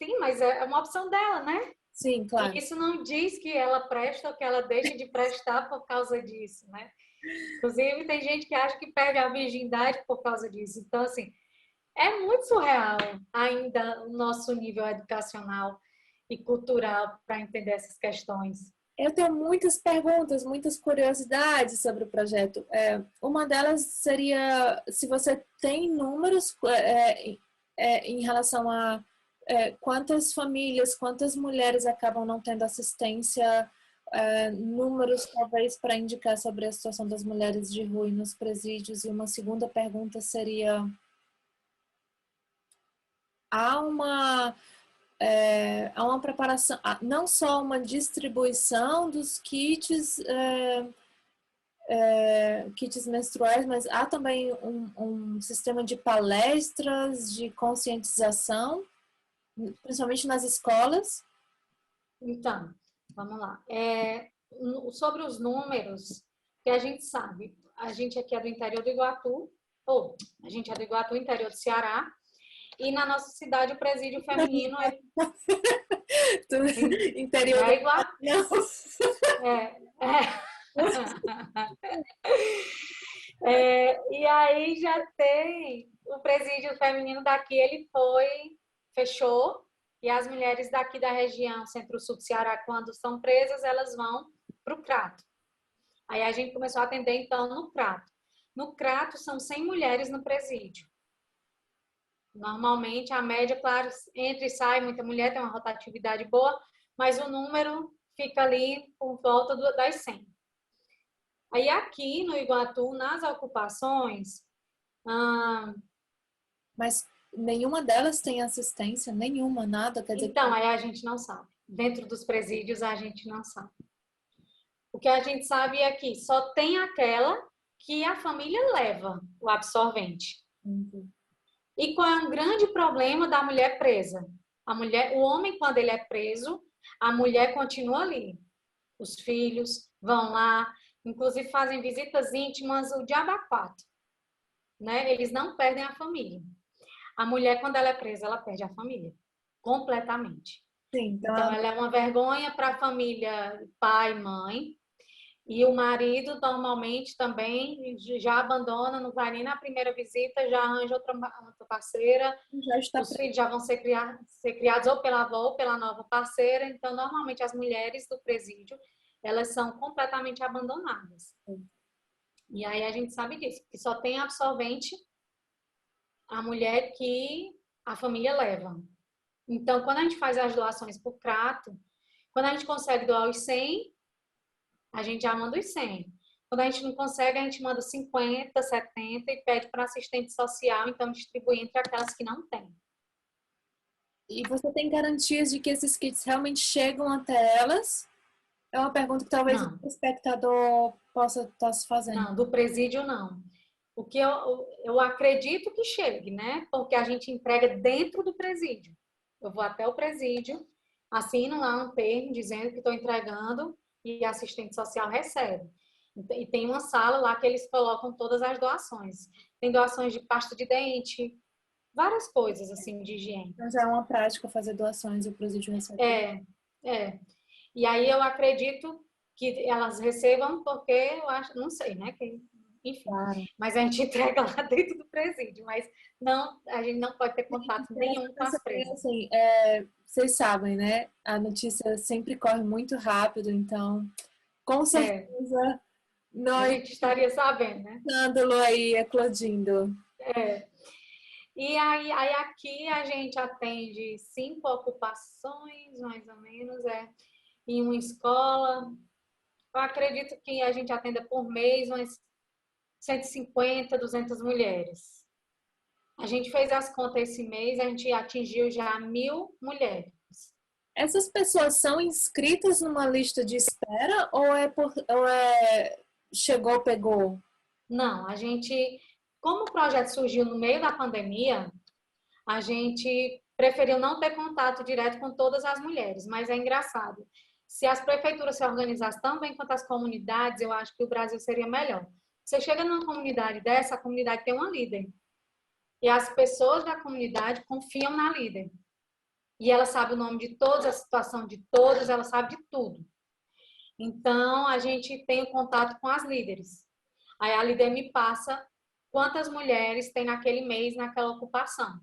Sim, mas é uma opção dela, né? Sim, claro. E isso não diz que ela presta ou que ela deixa de prestar por causa disso, né? Inclusive, tem gente que acha que perde a virgindade por causa disso. Então, assim, é muito surreal ainda o nosso nível educacional e cultural para entender essas questões. Eu tenho muitas perguntas, muitas curiosidades sobre o projeto. Uma delas seria se você tem números em relação a quantas famílias, quantas mulheres acabam não tendo assistência, números talvez para indicar sobre a situação das mulheres de rua e nos presídios. E uma segunda pergunta seria: há uma preparação, não só uma distribuição dos kits menstruais, mas há também um sistema de palestras, de conscientização, principalmente nas escolas? Então, vamos lá. Sobre os números, que a gente sabe, a gente aqui é do interior do Iguatu, a gente é do Iguatu, interior do Ceará, e na nossa cidade o presídio feminino é... Interior é igual. E aí já tem o presídio feminino daqui, ele fechou, e as mulheres daqui da região Centro-Sul do Ceará, quando são presas, elas vão para o Crato. Aí a gente começou a atender, então, no Crato. No Crato, são 100 mulheres no presídio. Normalmente, a média, claro, entra e sai, muita mulher, tem uma rotatividade boa, mas o número fica ali por volta das 100. Aí aqui no Iguatu, nas ocupações... Mas nenhuma delas tem assistência, nenhuma, nada, quer dizer... Então, aí a gente não sabe. Dentro dos presídios, a gente não sabe. O que a gente sabe é que só tem aquela que a família leva o absorvente. Uhum. E qual é o grande problema da mulher presa? O homem, quando ele é preso, a mulher continua ali. Os filhos vão lá, inclusive fazem visitas íntimas, o diabo a quatro, né? Eles não perdem a família. A mulher, quando ela é presa, ela perde a família completamente. Sim, então ela é uma vergonha para a família, pai, mãe. E o marido, normalmente, também já abandona, não vai nem na primeira visita, já arranja outra parceira. Os filhos já vão ser criados ou pela avó ou pela nova parceira. Então, normalmente, as mulheres do presídio, elas são completamente abandonadas. E aí a gente sabe disso, que só tem absorvente a mulher que a família leva. Então, quando a gente faz as doações por Crato, quando a gente consegue doar os 100, a gente já manda os 100. Quando a gente não consegue, a gente manda 50, 70 e pede para assistente social, então distribui entre aquelas que não têm. E você tem garantias de que esses kits realmente chegam até elas? É uma pergunta que talvez o espectador possa estar se fazendo. Não, do presídio não. O que eu acredito que chegue, né? Porque a gente entrega dentro do presídio. Eu vou até o presídio, assino lá um termo dizendo que estou entregando e a assistente social recebe. E tem uma sala lá que eles colocam todas as doações. Tem doações de pasta de dente, várias coisas assim de higiene. Mas é uma prática fazer doações e o presídio recebe. É. E aí eu acredito que elas recebam porque eu acho, não sei, né? Enfim, claro. Mas a gente entrega lá dentro do presídio, mas não, a gente não pode ter contato nenhum com as presas. Assim, vocês sabem, né? A notícia sempre corre muito rápido, então com certeza a gente estaria sabendo, né? Escândalo aí eclodindo. E aí aqui a gente atende 5 ocupações, mais ou menos, em uma escola. Eu acredito que a gente atenda por mês umas 150, 200 mulheres. A gente fez as contas esse mês, a gente atingiu já 1.000 mulheres. Essas pessoas são inscritas numa lista de espera ou é chegou, pegou? Não, a gente, como o projeto surgiu no meio da pandemia, a gente preferiu não ter contato direto com todas as mulheres, mas é engraçado. Se as prefeituras se organizassem tão bem quanto as comunidades, eu acho que o Brasil seria melhor. Você chega numa comunidade dessa, a comunidade tem uma líder. E as pessoas da comunidade confiam na líder. E ela sabe o nome de todos, a situação de todos, ela sabe de tudo. Então, a gente tem o contato com as líderes. Aí a líder me passa quantas mulheres tem naquele mês, naquela ocupação.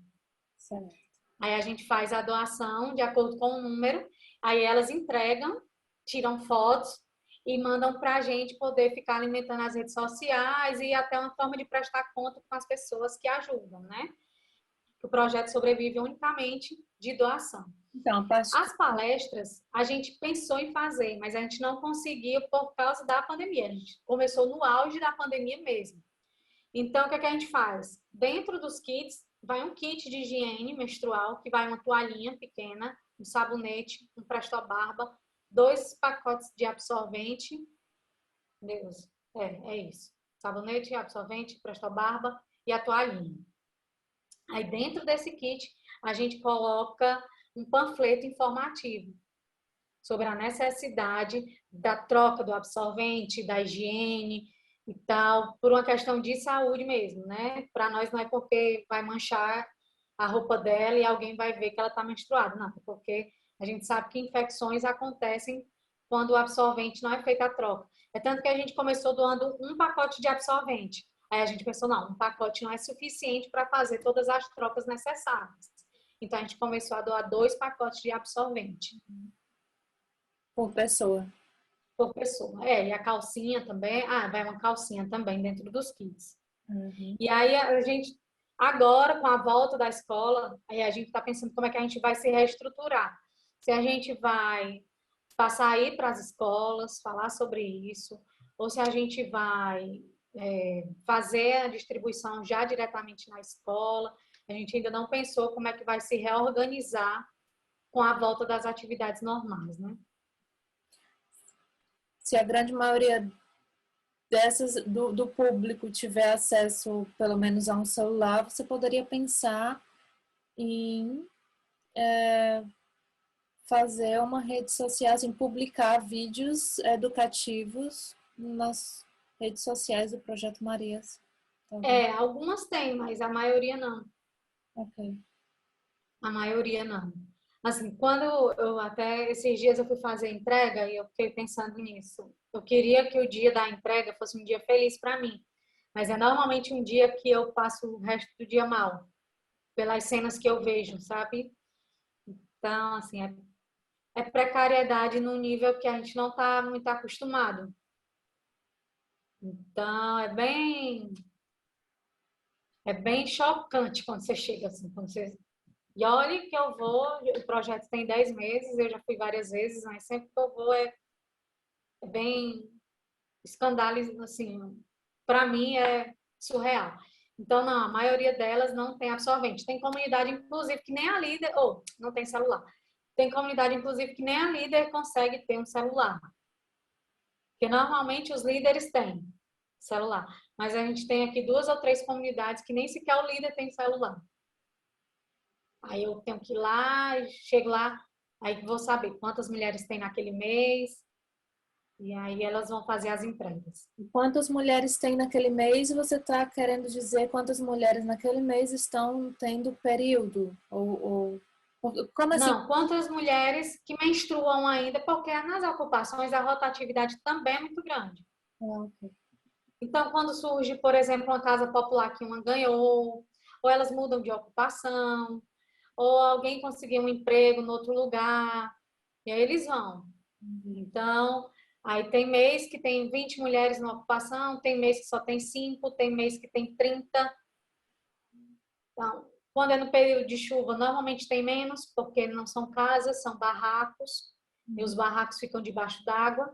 Certo. Aí a gente faz a doação de acordo com o número, aí elas entregam, tiram fotos e mandam para a gente poder ficar alimentando as redes sociais e até uma forma de prestar conta com as pessoas que ajudam, né? O projeto sobrevive unicamente de doação. Então, As palestras, a gente pensou em fazer, mas a gente não conseguiu por causa da pandemia. A gente começou no auge da pandemia mesmo. Então, o que é que a gente faz? Dentro dos kits, vai um kit de higiene menstrual, que vai uma toalhinha pequena, um sabonete, um presto-barba, 2 pacotes de absorvente. Deus, é isso. Sabonete, absorvente, presto-barba e a toalhinha. Aí, dentro desse kit, a gente coloca um panfleto informativo sobre a necessidade da troca do absorvente, da higiene e tal, por uma questão de saúde mesmo, né? Para nós não é porque vai manchar a roupa dela e alguém vai ver que ela está menstruada, não, porque a gente sabe que infecções acontecem quando o absorvente não é feita a troca. É tanto que a gente começou doando um pacote de absorvente. Aí a gente pensou, não, um pacote não é suficiente para fazer todas as trocas necessárias. Então a gente começou a doar 2 pacotes de absorvente. por pessoa. Por pessoa. E a calcinha também. Ah, vai uma calcinha também dentro dos kits. Uhum. E aí a gente, agora, com a volta da escola, aí a gente está pensando como é que a gente vai se reestruturar. Se a gente vai passar aí para as escolas, falar sobre isso, ou se a gente vai fazer a distribuição já diretamente na escola. A gente ainda não pensou como é que vai se reorganizar com a volta das atividades normais, né? Se a grande maioria do público tiver acesso, pelo menos, a um celular, você poderia pensar em fazer uma rede social, em publicar vídeos educativos nas redes sociais do Projeto Marias. Algumas têm, mas a maioria não. Ok. A maioria não. Assim, quando eu até esses dias eu fui fazer a entrega e eu fiquei pensando nisso. Eu queria que o dia da entrega fosse um dia feliz para mim, mas é normalmente um dia que eu passo o resto do dia mal, pelas cenas que eu vejo, sabe? Então, assim, é precariedade num nível que a gente não está muito acostumado. Então, é bem chocante quando você chega assim, quando você... E olha que eu vou, o projeto tem 10 meses, eu já fui várias vezes, mas sempre que eu vou é bem escandaloso, assim, para mim é surreal. Então, não, a maioria delas não tem absorvente. Tem comunidade, inclusive, que nem a líder, ou não tem celular. Tem comunidade, inclusive, que nem a líder consegue ter um celular. Porque normalmente os líderes têm celular. Mas a gente tem aqui 2 ou 3 comunidades que nem sequer o líder tem celular. Aí eu tenho que ir lá, chego lá, aí vou saber quantas mulheres tem naquele mês, e aí elas vão fazer as entregas. Quantas mulheres tem naquele mês e você está querendo dizer quantas mulheres naquele mês estão tendo período? Como assim? Não, quantas mulheres que menstruam ainda, porque nas ocupações a rotatividade também é muito grande. Ok. Então, quando surge, por exemplo, uma casa popular que uma ganhou, ou elas mudam de ocupação, ou alguém conseguiu um emprego em outro lugar, e aí eles vão. Então, aí tem mês que tem 20 mulheres na ocupação, tem mês que só tem 5, tem mês que tem 30. Então, quando é no período de chuva, normalmente tem menos, porque não são casas, são barracos, e os barracos ficam debaixo d'água.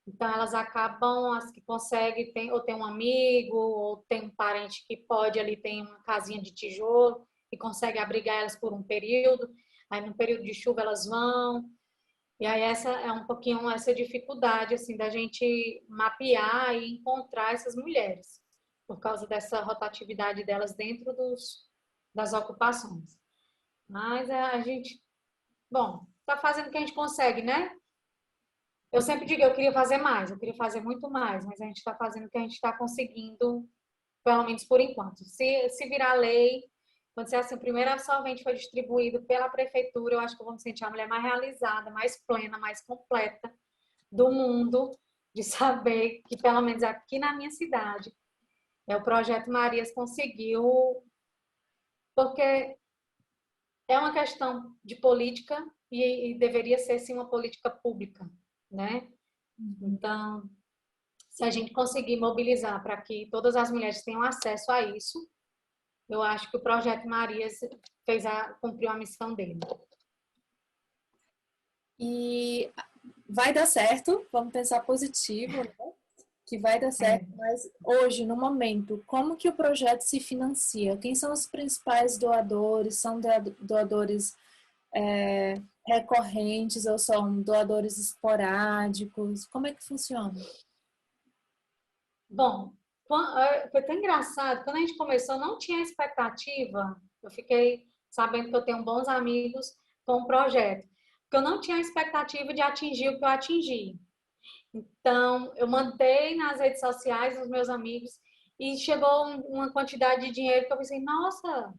Então, elas acabam, as que conseguem, ou tem um amigo, ou tem um parente que pode ali, tem uma casinha de tijolo, e consegue abrigar elas por um período. aí no período de chuva elas vão. E aí essa é um pouquinho essa dificuldade assim da gente mapear e encontrar essas mulheres, por causa dessa rotatividade delas dentro das ocupações. Mas a gente, bom, está fazendo o que a gente consegue, né? Eu sempre digo, eu queria fazer mais, eu queria fazer muito mais, mas a gente está fazendo o que a gente está conseguindo, pelo menos por enquanto. Se virar lei, quando assim, o primeiro absorvente foi distribuído pela prefeitura, eu acho que eu vou me sentir a mulher mais realizada, mais plena, mais completa do mundo, de saber que, pelo menos aqui na minha cidade, o Projeto Marias conseguiu, porque é uma questão de política e deveria ser, sim, uma política pública, né? Então, se a gente conseguir mobilizar para que todas as mulheres tenham acesso a isso, eu acho que o Projeto Marias cumpriu a missão dele. E vai dar certo, vamos pensar positivo, né? Que vai dar certo, mas hoje, no momento, como que o projeto se financia? Quem são os principais doadores? São doadores recorrentes ou são doadores esporádicos? Como é que funciona? Bom, foi tão engraçado. Quando a gente começou, não tinha expectativa. Eu fiquei sabendo que eu tenho bons amigos com o projeto. Porque eu não tinha expectativa de atingir o que eu atingi. Então, eu mandei nas redes sociais os meus amigos e chegou uma quantidade de dinheiro que eu pensei, nossa,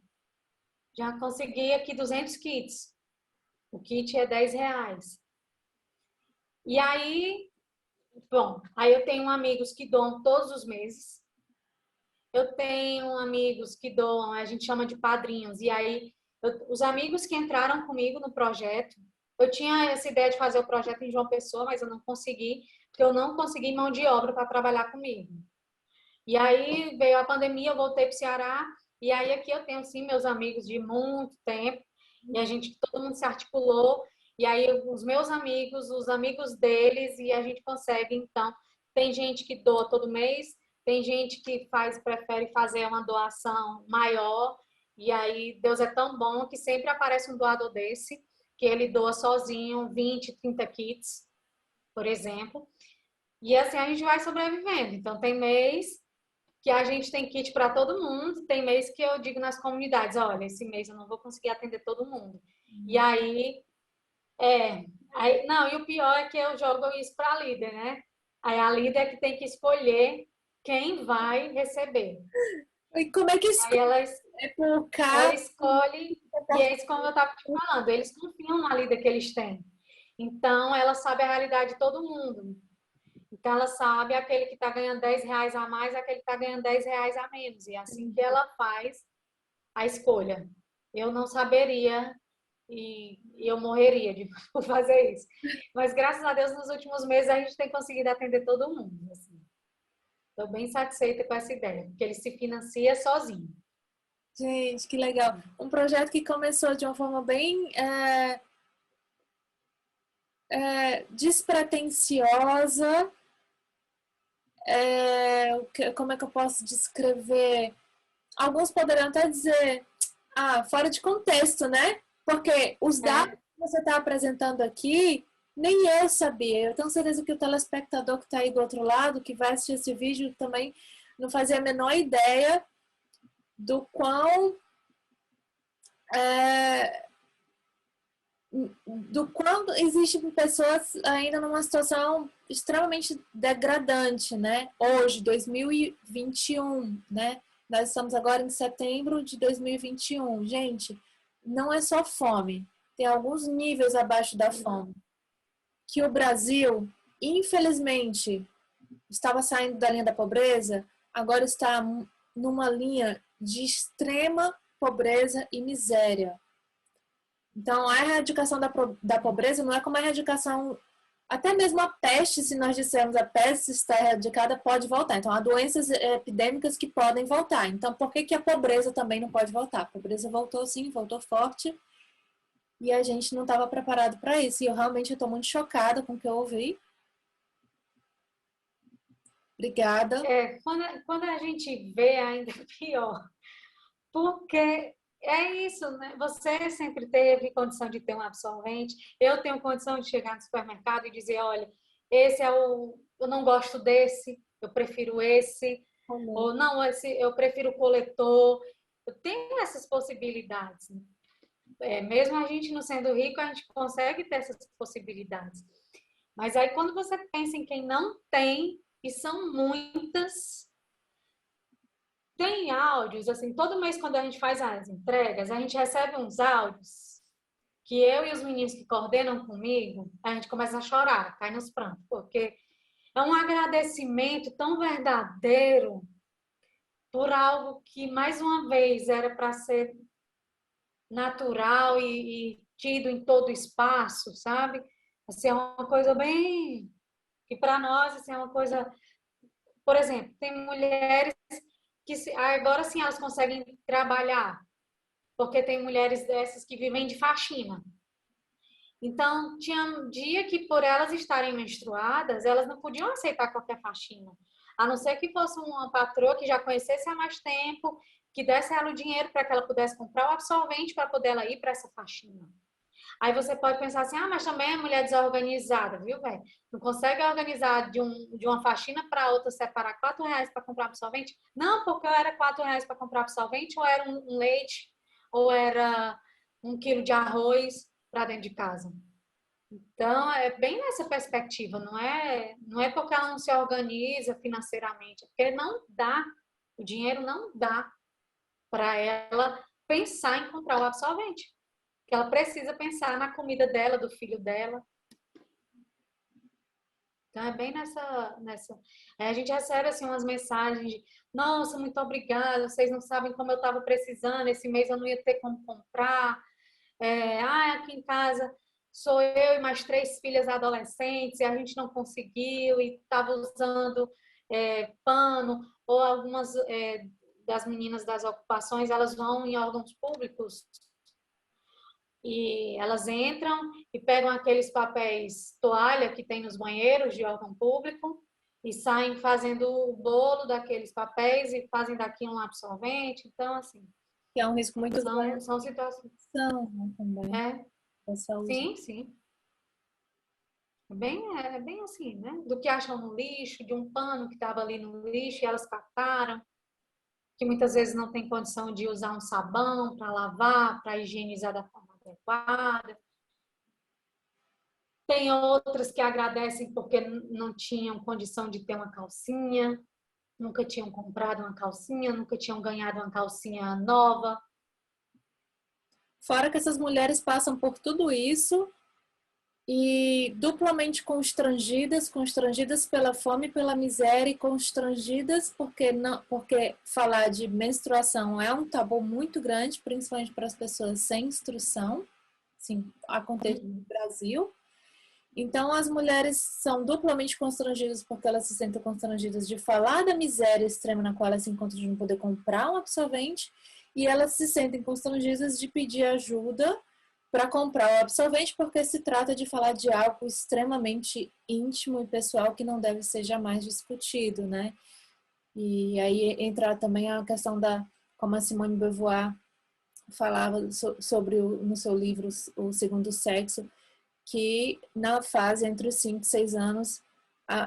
já consegui aqui 200 kits. O kit é R$ 10. E aí, bom, aí eu tenho amigos que doam todos os meses. Eu tenho amigos que doam, a gente chama de padrinhos. E aí, os amigos que entraram comigo no projeto, eu tinha essa ideia de fazer o projeto em João Pessoa, mas eu não consegui, porque eu não consegui mão de obra para trabalhar comigo. E aí veio a pandemia, eu voltei para o Ceará, e aí aqui eu tenho, sim, meus amigos de muito tempo, e a gente, todo mundo se articulou, e aí os meus amigos, os amigos deles, e a gente consegue, então, tem gente que doa todo mês, tem gente que prefere fazer uma doação maior, e aí Deus é tão bom que sempre aparece um doador desse, que ele doa sozinho 20, 30 kits, por exemplo. E assim a gente vai sobrevivendo. Então tem mês que a gente tem kit para todo mundo, tem mês que eu digo nas comunidades, olha, esse mês eu não vou conseguir atender todo mundo. E não, e o pior é que eu jogo isso para a líder, né? Aí a líder é que tem que escolher quem vai receber. E como é que Aí ela é por Ela caso? escolhe, e é isso como eu estava te falando, eles confiam na líder que eles têm. Então, ela sabe a realidade de todo mundo. Então, ela sabe aquele que está ganhando R$ 10 a mais, aquele que está ganhando R$ 10 a menos. E é assim que ela faz a escolha. Eu não saberia e eu morreria de fazer isso. Mas, graças a Deus, nos últimos meses, a gente tem conseguido atender todo mundo. Estou bem satisfeita com essa ideia, porque ele se financia sozinho. Gente, que legal. Um projeto que começou de uma forma bem despretensiosa. Como é que eu posso descrever? Alguns poderiam até dizer, fora de contexto, né? Porque os dados que você está apresentando aqui, nem eu sabia. Eu tenho certeza que o telespectador que está aí do outro lado, que vai assistir esse vídeo, também não fazia a menor ideia do quão existem pessoas ainda numa situação extremamente degradante, né? Hoje, 2021, né? Nós estamos agora em setembro de 2021. Gente, não é só fome. Tem alguns níveis abaixo da fome. Que o Brasil, infelizmente, estava saindo da linha da pobreza, agora está numa linha de extrema pobreza e miséria. Então, a erradicação da pobreza não é como a erradicação, até mesmo a peste, se nós dissermos a peste está erradicada, pode voltar. Então, há doenças epidêmicas que podem voltar. Então, por que a pobreza também não pode voltar? A pobreza voltou sim, voltou forte, e a gente não estava preparado para isso. E eu realmente estou muito chocada com o que eu ouvi. Obrigada. Quando a gente vê, ainda pior, porque é isso, né? Você sempre teve condição de ter um absorvente. Eu tenho condição de chegar no supermercado e dizer, olha, esse é eu não gosto desse, eu prefiro esse, ou não, esse eu prefiro o coletor. Eu tenho essas possibilidades, né? Mesmo a gente não sendo rico, a gente consegue ter essas possibilidades. Mas aí quando você pensa em quem não tem, e são muitas, tem áudios, assim, todo mês quando a gente faz as entregas, a gente recebe uns áudios que eu e os meninos que coordenam comigo, a gente começa a chorar, cai nos prantos, porque é um agradecimento tão verdadeiro por algo que, mais uma vez, era para ser natural e tido em todo o espaço, sabe? Assim, é uma coisa bem... que para nós, assim, é uma coisa... Por exemplo, tem mulheres que agora sim elas conseguem trabalhar, porque tem mulheres dessas que vivem de faxina. Então, tinha um dia que por elas estarem menstruadas, elas não podiam aceitar qualquer faxina. A não ser que fosse uma patroa que já conhecesse há mais tempo, que desse ela o dinheiro para que ela pudesse comprar o absorvente para poder ela ir para essa faxina. Aí você pode pensar assim, mas também é mulher desorganizada, viu, velho? Não consegue organizar de uma faxina para outra, separar R$ 4 para comprar absorvente? Não, porque eu era R$ 4 para comprar absorvente, ou era um leite, ou era 1 quilo de arroz para dentro de casa. Então, é bem nessa perspectiva, não é porque ela não se organiza financeiramente, é porque não dá, o dinheiro não dá para ela pensar em comprar o absorvente. Que ela precisa pensar na comida dela, do filho dela. Então, é bem nessa... a gente recebe, assim, umas mensagens de, nossa, muito obrigada, vocês não sabem como eu estava precisando, esse mês eu não ia ter como comprar. Aqui em casa sou eu e mais 3 filhas adolescentes e a gente não conseguiu e estava usando pano, ou algumas das meninas das ocupações, elas vão em órgãos públicos e elas entram e pegam aqueles papéis toalha que tem nos banheiros de órgão público e saem fazendo o bolo daqueles papéis e fazem daqui um absorvente. Então, assim, Que é um risco muito grande são situações. também. Sim, sim. É bem assim, né? Do que acham no lixo, de um pano que estava ali no lixo e elas cataram, que muitas vezes não tem condição de usar um sabão para lavar, para higienizar da forma adequada. Tem outras que agradecem porque não tinham condição de ter uma calcinha, nunca tinham comprado uma calcinha, nunca tinham ganhado uma calcinha nova. Fora que essas mulheres passam por tudo isso e duplamente constrangidas pela fome e pela miséria, e constrangidas porque falar de menstruação é um tabu muito grande, principalmente para as pessoas sem instrução, assim, acontece no Brasil. Então, as mulheres são duplamente constrangidas porque elas se sentem constrangidas de falar da miséria extrema na qual elas se encontram, de não poder comprar um absorvente, e elas se sentem constrangidas de pedir ajuda para comprar o absorvente, porque se trata de falar de algo extremamente íntimo e pessoal que não deve ser jamais discutido, né? E aí entra também a questão como a Simone de Beauvoir falava sobre no seu livro O Segundo Sexo, que na fase entre os 5 e 6 anos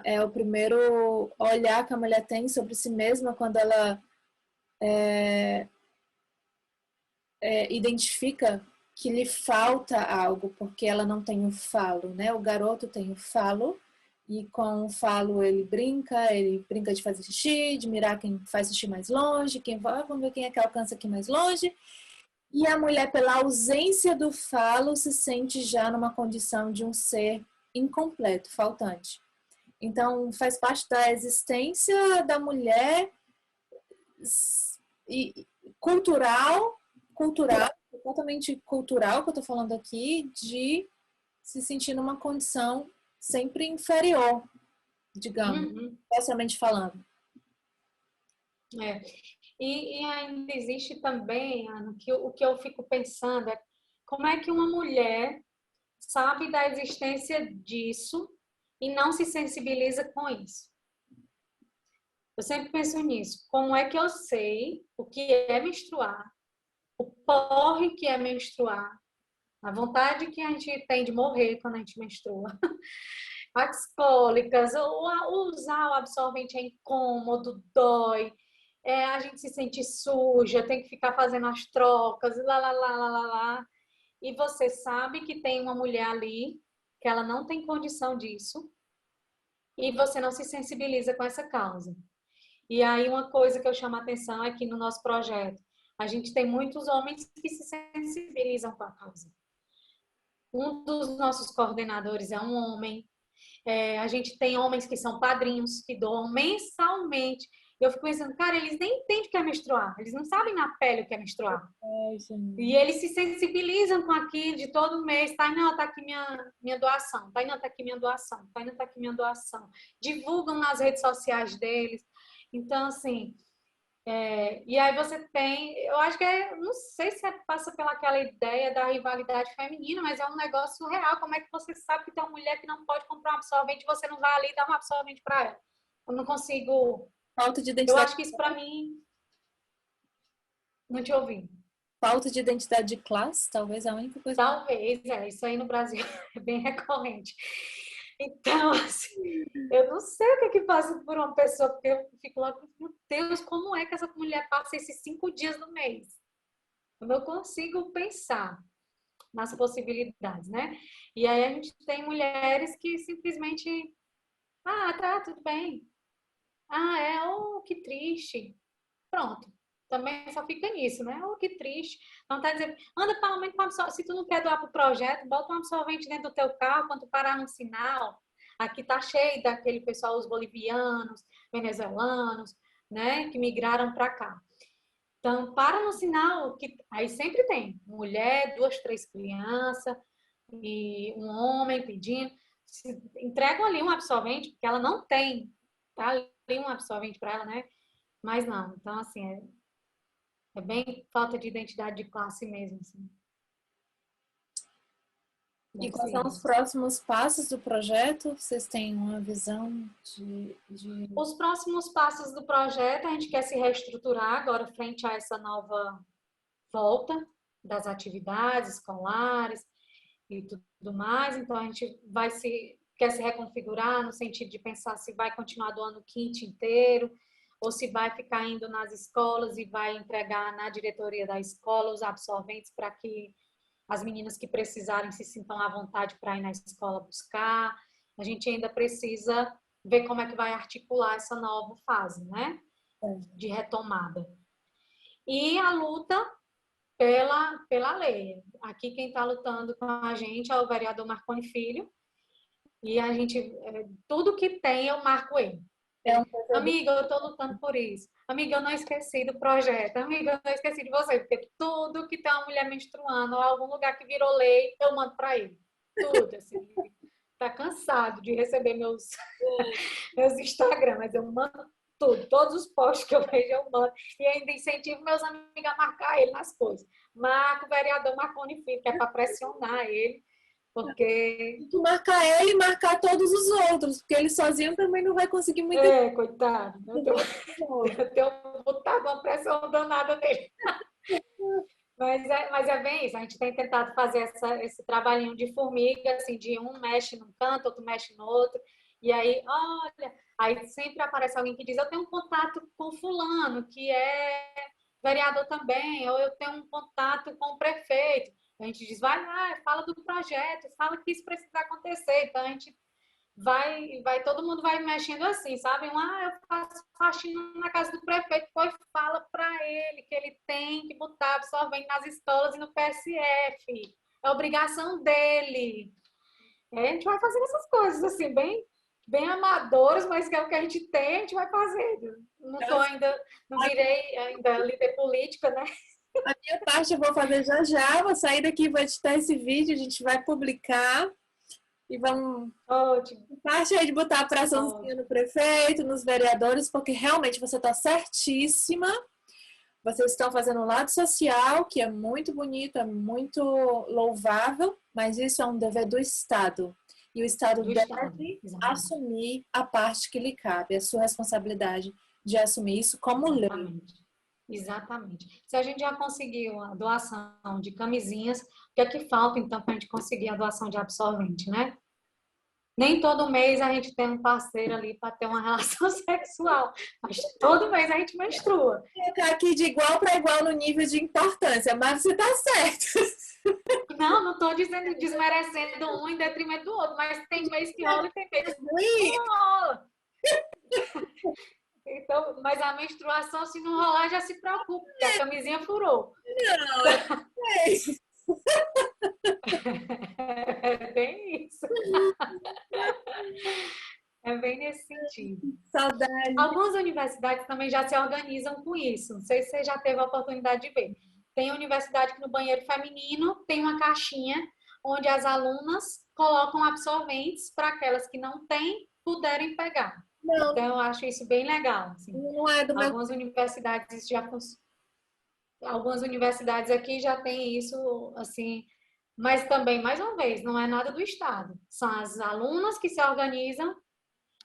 é o primeiro olhar que a mulher tem sobre si mesma quando ela identifica que lhe falta algo, porque ela não tem o falo, né? O garoto tem o falo, e com o falo ele brinca de fazer xixi, de mirar quem faz xixi mais longe, vamos ver quem é que alcança aqui mais longe. E a mulher, pela ausência do falo, se sente já numa condição de um ser incompleto, faltante. Então, faz parte da existência da mulher e cultural, totalmente cultural que eu estou falando aqui, de se sentir numa condição sempre inferior, digamos, socialmente falando. E ainda existe também, Ana, o que eu fico pensando é como é que uma mulher sabe da existência disso e não se sensibiliza com isso. Eu sempre penso nisso. Como é que eu sei o que é menstruar? o porre que é menstruar, a vontade que a gente tem de morrer quando a gente menstrua, as cólicas, usar o absorvente é incômodo, dói, a gente se sente suja, tem que ficar fazendo as trocas, lá, lá, lá, lá, lá, lá. E você sabe que tem uma mulher ali, que ela não tem condição disso, e você não se sensibiliza com essa causa. E aí uma coisa que eu chamo a atenção é que no nosso projeto, a gente tem muitos homens que se sensibilizam com a causa. Um dos nossos coordenadores é um homem. A gente tem homens que são padrinhos, que doam mensalmente. Eu fico pensando, cara, eles nem entendem o que é menstruar. Eles não sabem na pele o que é menstruar. E eles se sensibilizam com aquilo de todo mês. Tá, não, tá aqui minha doação. Tá, não, tá aqui minha doação. Tá, não, tá aqui minha doação. Divulgam nas redes sociais deles. Então, assim, e aí você tem, eu acho que não sei se passa pela aquela ideia da rivalidade feminina, mas é um negócio surreal. Como é que você sabe que tem uma mulher que não pode comprar um absorvente e você não vai ali e dá um absorvente para ela? Eu não consigo. Falta de Eu identidade. acho que isso para mim. Não te ouvi. Falta de identidade de classe, talvez a única coisa. Talvez, isso aí no Brasil é bem recorrente. Então, assim, eu não sei o que passa por uma pessoa, porque eu fico lá, meu Deus, como é que essa mulher passa esses 5 dias no mês? Eu não consigo pensar nas possibilidades, né? E aí a gente tem mulheres que simplesmente, tá, tudo bem. Que triste. Pronto. Também só fica nisso, né? Que triste. Não tá dizendo, anda pelo menos com absorvente. Se tu não quer doar pro projeto, bota um absorvente dentro do teu carro quando tu parar no sinal. Aqui tá cheio daquele pessoal, os bolivianos, venezuelanos, né? Que migraram para cá. Então, para no sinal, que aí sempre tem mulher, 2, 3 crianças e um homem pedindo. Entregam ali um absorvente, porque ela não tem, tá ali um absorvente para ela, né? Mas não. Então, assim, é bem falta de identidade de classe mesmo. Assim. E quais são os próximos passos do projeto? Vocês têm uma visão de... Os próximos passos do projeto, a gente quer se reestruturar agora frente a essa nova volta das atividades escolares e tudo mais. Então, a gente quer se reconfigurar no sentido de pensar se vai continuar doando o kit inteiro ou se vai ficar indo nas escolas e vai entregar na diretoria da escola os absorventes para que as meninas que precisarem se sintam à vontade para ir na escola buscar. A gente ainda precisa ver como é que vai articular essa nova fase, né? De retomada. E a luta pela lei. Aqui quem está lutando com a gente é o vereador Marconi Filho. E a gente, tudo que tem, eu marco ele. Amiga, eu estou lutando por isso. Amiga, eu não esqueci do projeto. Amiga, eu não esqueci de você. Porque tudo que tem uma mulher menstruando ou algum lugar que virou lei, eu mando para ele. Tudo, assim. Tá cansado de receber meus Instagram, mas eu mando tudo. Todos os posts que eu vejo, eu mando. E ainda incentivo meus amigos a marcar ele nas coisas. Marca o vereador Marconi Filho, que é para pressionar ele. Porque... Tem que marcar ele e marcar todos os outros, porque ele sozinho também não vai conseguir muito. Coitado. Eu tenho botado uma pressão danada nele. Mas é bem isso. A gente tem tentado fazer esse trabalhinho de formiga, assim, de um mexe num canto, outro mexe no outro. E aí, olha, aí sempre aparece alguém que diz, eu tenho um contato com fulano, que é vereador também, ou eu tenho um contato com o prefeito. A gente diz, vai lá, fala do projeto, fala que isso precisa acontecer. Então, a gente todo mundo vai mexendo assim, sabe? Eu faço faxina na casa do prefeito, depois fala para ele que ele tem que botar absorvente nas escolas e no PSF. É obrigação dele. A gente vai fazendo essas coisas assim, bem amadoras, mas que é o que a gente tem, a gente vai fazendo. Não virei ainda líder política, né? A minha parte eu vou fazer já, vou sair daqui, vou editar esse vídeo, a gente vai publicar e vamos... Ótimo. Parte aí de botar a pressãozinha no prefeito, nos vereadores, porque realmente você está certíssima. Vocês estão fazendo um lado social, que é muito bonito, é muito louvável, mas isso é um dever do Estado. E o Estado deve assumir a parte que lhe cabe, a sua responsabilidade de assumir isso como lei. Exatamente. Se a gente já conseguiu a doação de camisinhas, o que é que falta, então, para a gente conseguir a doação de absorvente, né? Nem todo mês a gente tem um parceiro ali para ter uma relação sexual, mas todo mês a gente menstrua. Ficar aqui de igual para igual no nível de importância, mas você tá certo. Não estou dizendo desmerecendo um em detrimento do outro, mas tem mês que rola e tem mês que Ruim. não rola. Então, mas a menstruação, se não rolar, já se preocupa, porque a camisinha furou. Não, é isso. É bem isso. É bem nesse sentido. Saudade. Algumas universidades também já se organizam com isso. Não sei se você já teve a oportunidade de ver. Tem universidade que no banheiro feminino tem uma caixinha onde as alunas colocam absorventes para aquelas que não têm puderem pegar. Não, Então, eu acho isso bem legal. Assim. não é do meu. Algumas universidades aqui já têm isso, assim, mas também, mais uma vez, não é nada do Estado. São as alunas que se organizam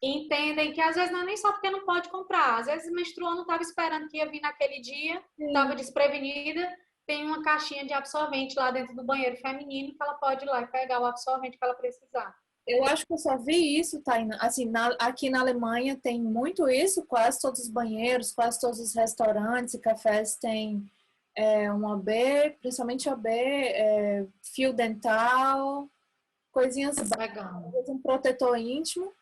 e entendem que às vezes não é nem só porque não pode comprar, às vezes menstruou, não estava esperando que ia vir naquele dia, estava desprevenida, tem uma caixinha de absorvente lá dentro do banheiro feminino que ela pode ir lá e pegar o absorvente que ela precisar. Eu acho que eu só vi isso, Taina. Assim, aqui na Alemanha tem muito isso, quase todos os banheiros, quase todos os restaurantes e cafés têm um OB, principalmente OB, fio dental, coisinhas Legal. básicas, um protetor íntimo.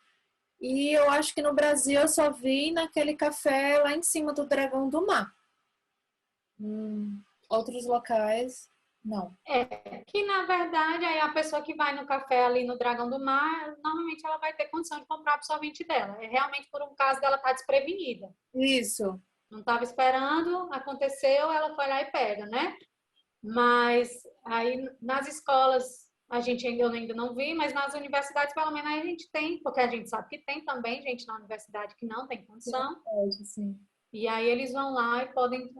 E eu acho que no Brasil eu só vi naquele café lá em cima do Dragão do Mar. Outros locais, não. Que na verdade aí a pessoa que vai no café ali no Dragão do Mar, normalmente ela vai ter condição de comprar o absorvente dela. É realmente por um caso dela estar desprevenida. Isso. Não estava esperando, aconteceu, ela foi lá e pega, né? Mas aí nas escolas eu ainda não vi, mas nas universidades pelo menos a gente tem, porque a gente sabe que tem também gente na universidade que não tem condição. Sim. E aí eles vão lá e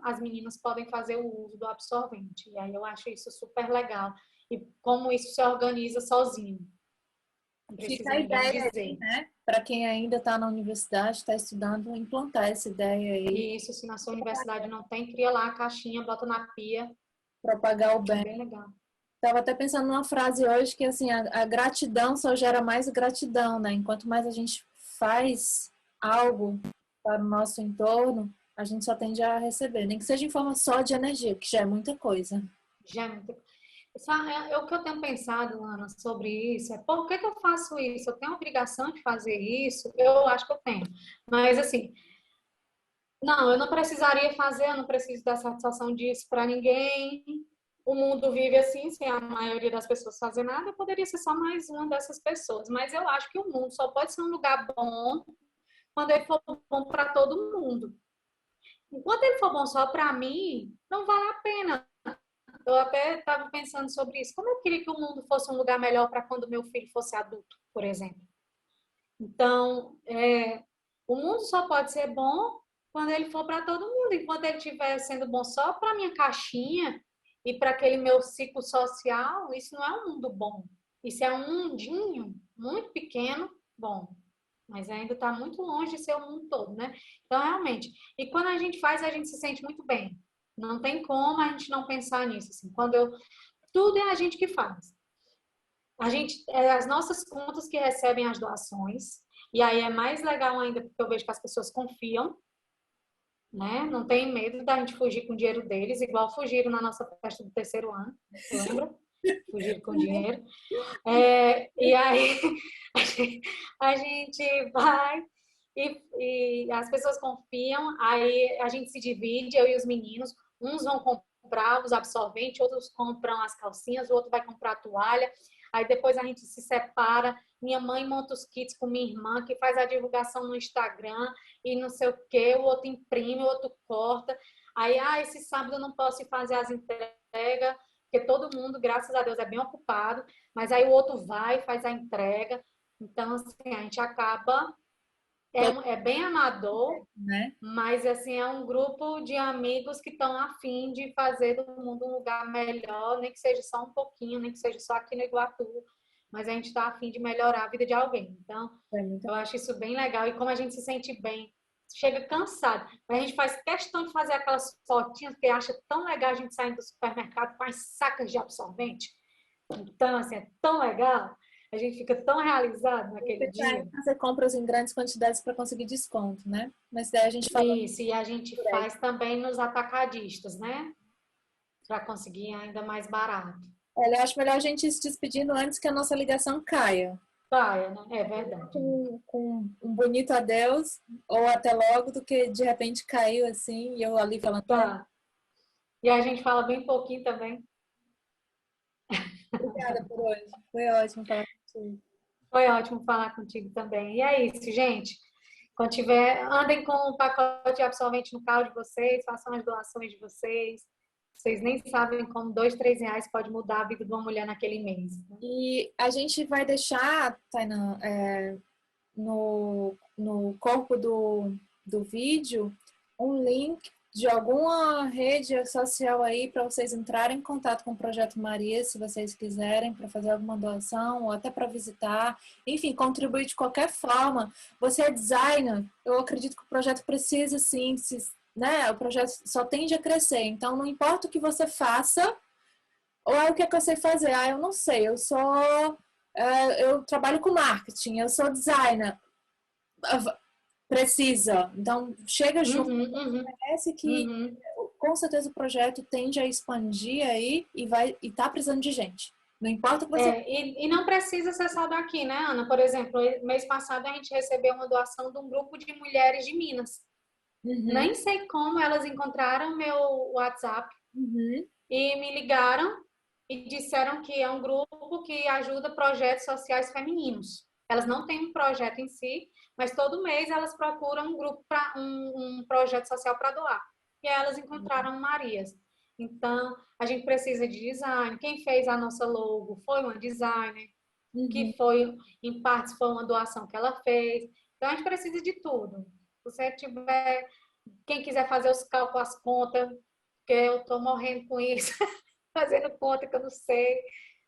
as meninas podem fazer o uso do absorvente. E aí eu acho isso super legal. E como isso se organiza sozinho. Não precisa Fica a ninguém ideia dizer. aí, né? Para quem ainda está na universidade, está estudando, implantar essa ideia aí, E isso, se na sua universidade não tem, cria lá a caixinha, bota na pia. propagar o É bem. bem legal. Estava até pensando numa frase hoje que assim, a gratidão só gera mais gratidão, né? Enquanto mais a gente faz algo para o nosso entorno, a gente só tende a receber, nem que seja em forma só de energia, que já é muita coisa. Já é muito... o que eu tenho pensado, Ana, sobre isso é por que eu faço isso? Eu tenho a obrigação de fazer isso? Eu acho que eu tenho. Mas, assim, não, eu não precisaria fazer, eu não preciso dar satisfação disso para ninguém. O mundo vive assim, sem a maioria das pessoas fazer nada, eu poderia ser só mais uma dessas pessoas. Mas eu acho que o mundo só pode ser um lugar bom quando ele for bom para todo mundo. Enquanto ele for bom só para mim, não vale a pena. Eu até estava pensando sobre isso. Como eu queria que o mundo fosse um lugar melhor para quando meu filho fosse adulto, por exemplo. Então, o mundo só pode ser bom quando ele for para todo mundo. Enquanto ele estiver sendo bom só para minha caixinha e para aquele meu ciclo social, isso não é um mundo bom. Isso é um mundinho muito pequeno, bom. Mas ainda está muito longe de ser o mundo todo, né? Então, realmente. E quando a gente faz, a gente se sente muito bem. Não tem como a gente não pensar nisso. Assim. Tudo é a gente que faz. As nossas contas que recebem as doações. E aí é mais legal ainda porque eu vejo que as pessoas confiam, né? Não tem medo da gente fugir com o dinheiro deles, igual fugiram na nossa festa do terceiro ano, lembra? Fugiram com dinheiro. E aí a gente vai e as pessoas confiam, aí a gente se divide, eu e os meninos, uns vão comprar os absorventes, outros compram as calcinhas, o outro vai comprar a toalha, aí depois a gente se separa, minha mãe monta os kits com minha irmã, que faz a divulgação no Instagram e não sei o que, o outro imprime, o outro corta, aí, esse sábado eu não posso ir fazer as entregas, porque todo mundo, graças a Deus, é bem ocupado, mas aí o outro vai, faz a entrega, então, assim, a gente acaba, é bem amador, Né? mas, assim, é um grupo de amigos que estão a fim de fazer do mundo um lugar melhor, nem que seja só um pouquinho, nem que seja só aqui no Iguatu, mas a gente está a fim de melhorar a vida de alguém. Então, eu acho isso bem legal, e como a gente se sente bem chega cansado. Mas a gente faz questão de fazer aquelas fotinhas, porque acha tão legal a gente saindo do supermercado com as sacas de absorvente. Então, assim, é tão legal. A gente fica tão realizado naquele dia. Fazer compras em grandes quantidades para conseguir desconto, né? Mas daí a gente fala. Isso, e a gente faz também nos atacadistas, né? Para conseguir ainda mais barato. Eu acho melhor a gente ir se despedindo antes que a nossa ligação caia. Caia, né? É verdade. Com um bonito adeus, ou até logo, do que de repente caiu assim, e eu ali falando. Tá. E a gente fala bem pouquinho também. Obrigada por hoje. Foi ótimo falar contigo. Foi ótimo falar contigo também. E é isso, gente. Quando tiver, andem com o pacote de absorvente no carro de vocês, façam as doações de vocês. Vocês nem sabem como 2, 3 reais pode mudar a vida de uma mulher naquele mês. Né? E a gente vai deixar, Tainá, no corpo do vídeo um link de alguma rede social aí para vocês entrarem em contato com o Projeto Maria, se vocês quiserem, para fazer alguma doação ou até para visitar, enfim, contribuir de qualquer forma. Você é designer, eu acredito que o projeto precisa sim, né? O projeto só tende a crescer, então não importa o que você faça, ou o que é que eu sei fazer, eu não sei, eu trabalho com marketing, eu sou designer, precisa. Então, chega junto, parece que com certeza o projeto tende a expandir aí e tá precisando de gente. Não importa o que você... E não precisa ser só daqui, né, Ana? Por exemplo, mês passado a gente recebeu uma doação de um grupo de mulheres de Minas. Nem sei como elas encontraram meu WhatsApp e me ligaram e disseram que é um grupo que ajuda projetos sociais femininos. Elas não têm um projeto em si, mas todo mês elas procuram um grupo para um projeto social para doar. E elas encontraram Marias. Então, a gente precisa de design. Quem fez a nossa logo foi uma designer, que foi, em partes, foi uma doação que ela fez. Então, a gente precisa de tudo. Se você tiver, quem quiser fazer os cálculos, as contas, porque eu estou morrendo com isso, fazendo conta que eu não sei.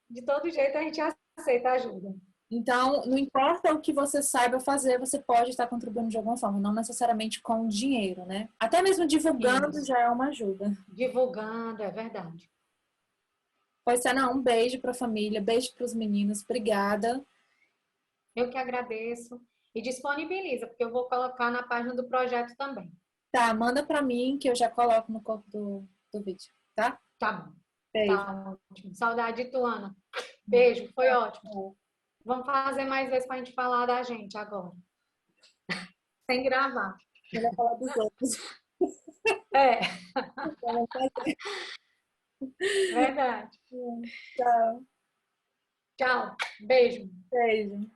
De todo jeito, a gente aceita ajuda. Então, não importa o que você saiba fazer, você pode estar contribuindo de alguma forma, não necessariamente com dinheiro, né? Até mesmo divulgando Isso. já é uma ajuda. Divulgando, é verdade. Pois é, não, um beijo para a família, beijo para os meninos, obrigada. Eu que agradeço. E disponibiliza, porque eu vou colocar na página do projeto também. Tá, manda para mim que eu já coloco no corpo do vídeo, tá? Tá bom. Beijo. Tá ótimo. Saudade de tu, Ana. Beijo, foi ótimo. Vamos fazer mais vezes pra gente falar da gente agora. Sem gravar. Eu vou falar dos outros. É. Verdade. Tchau. Tchau. Beijo. Beijo.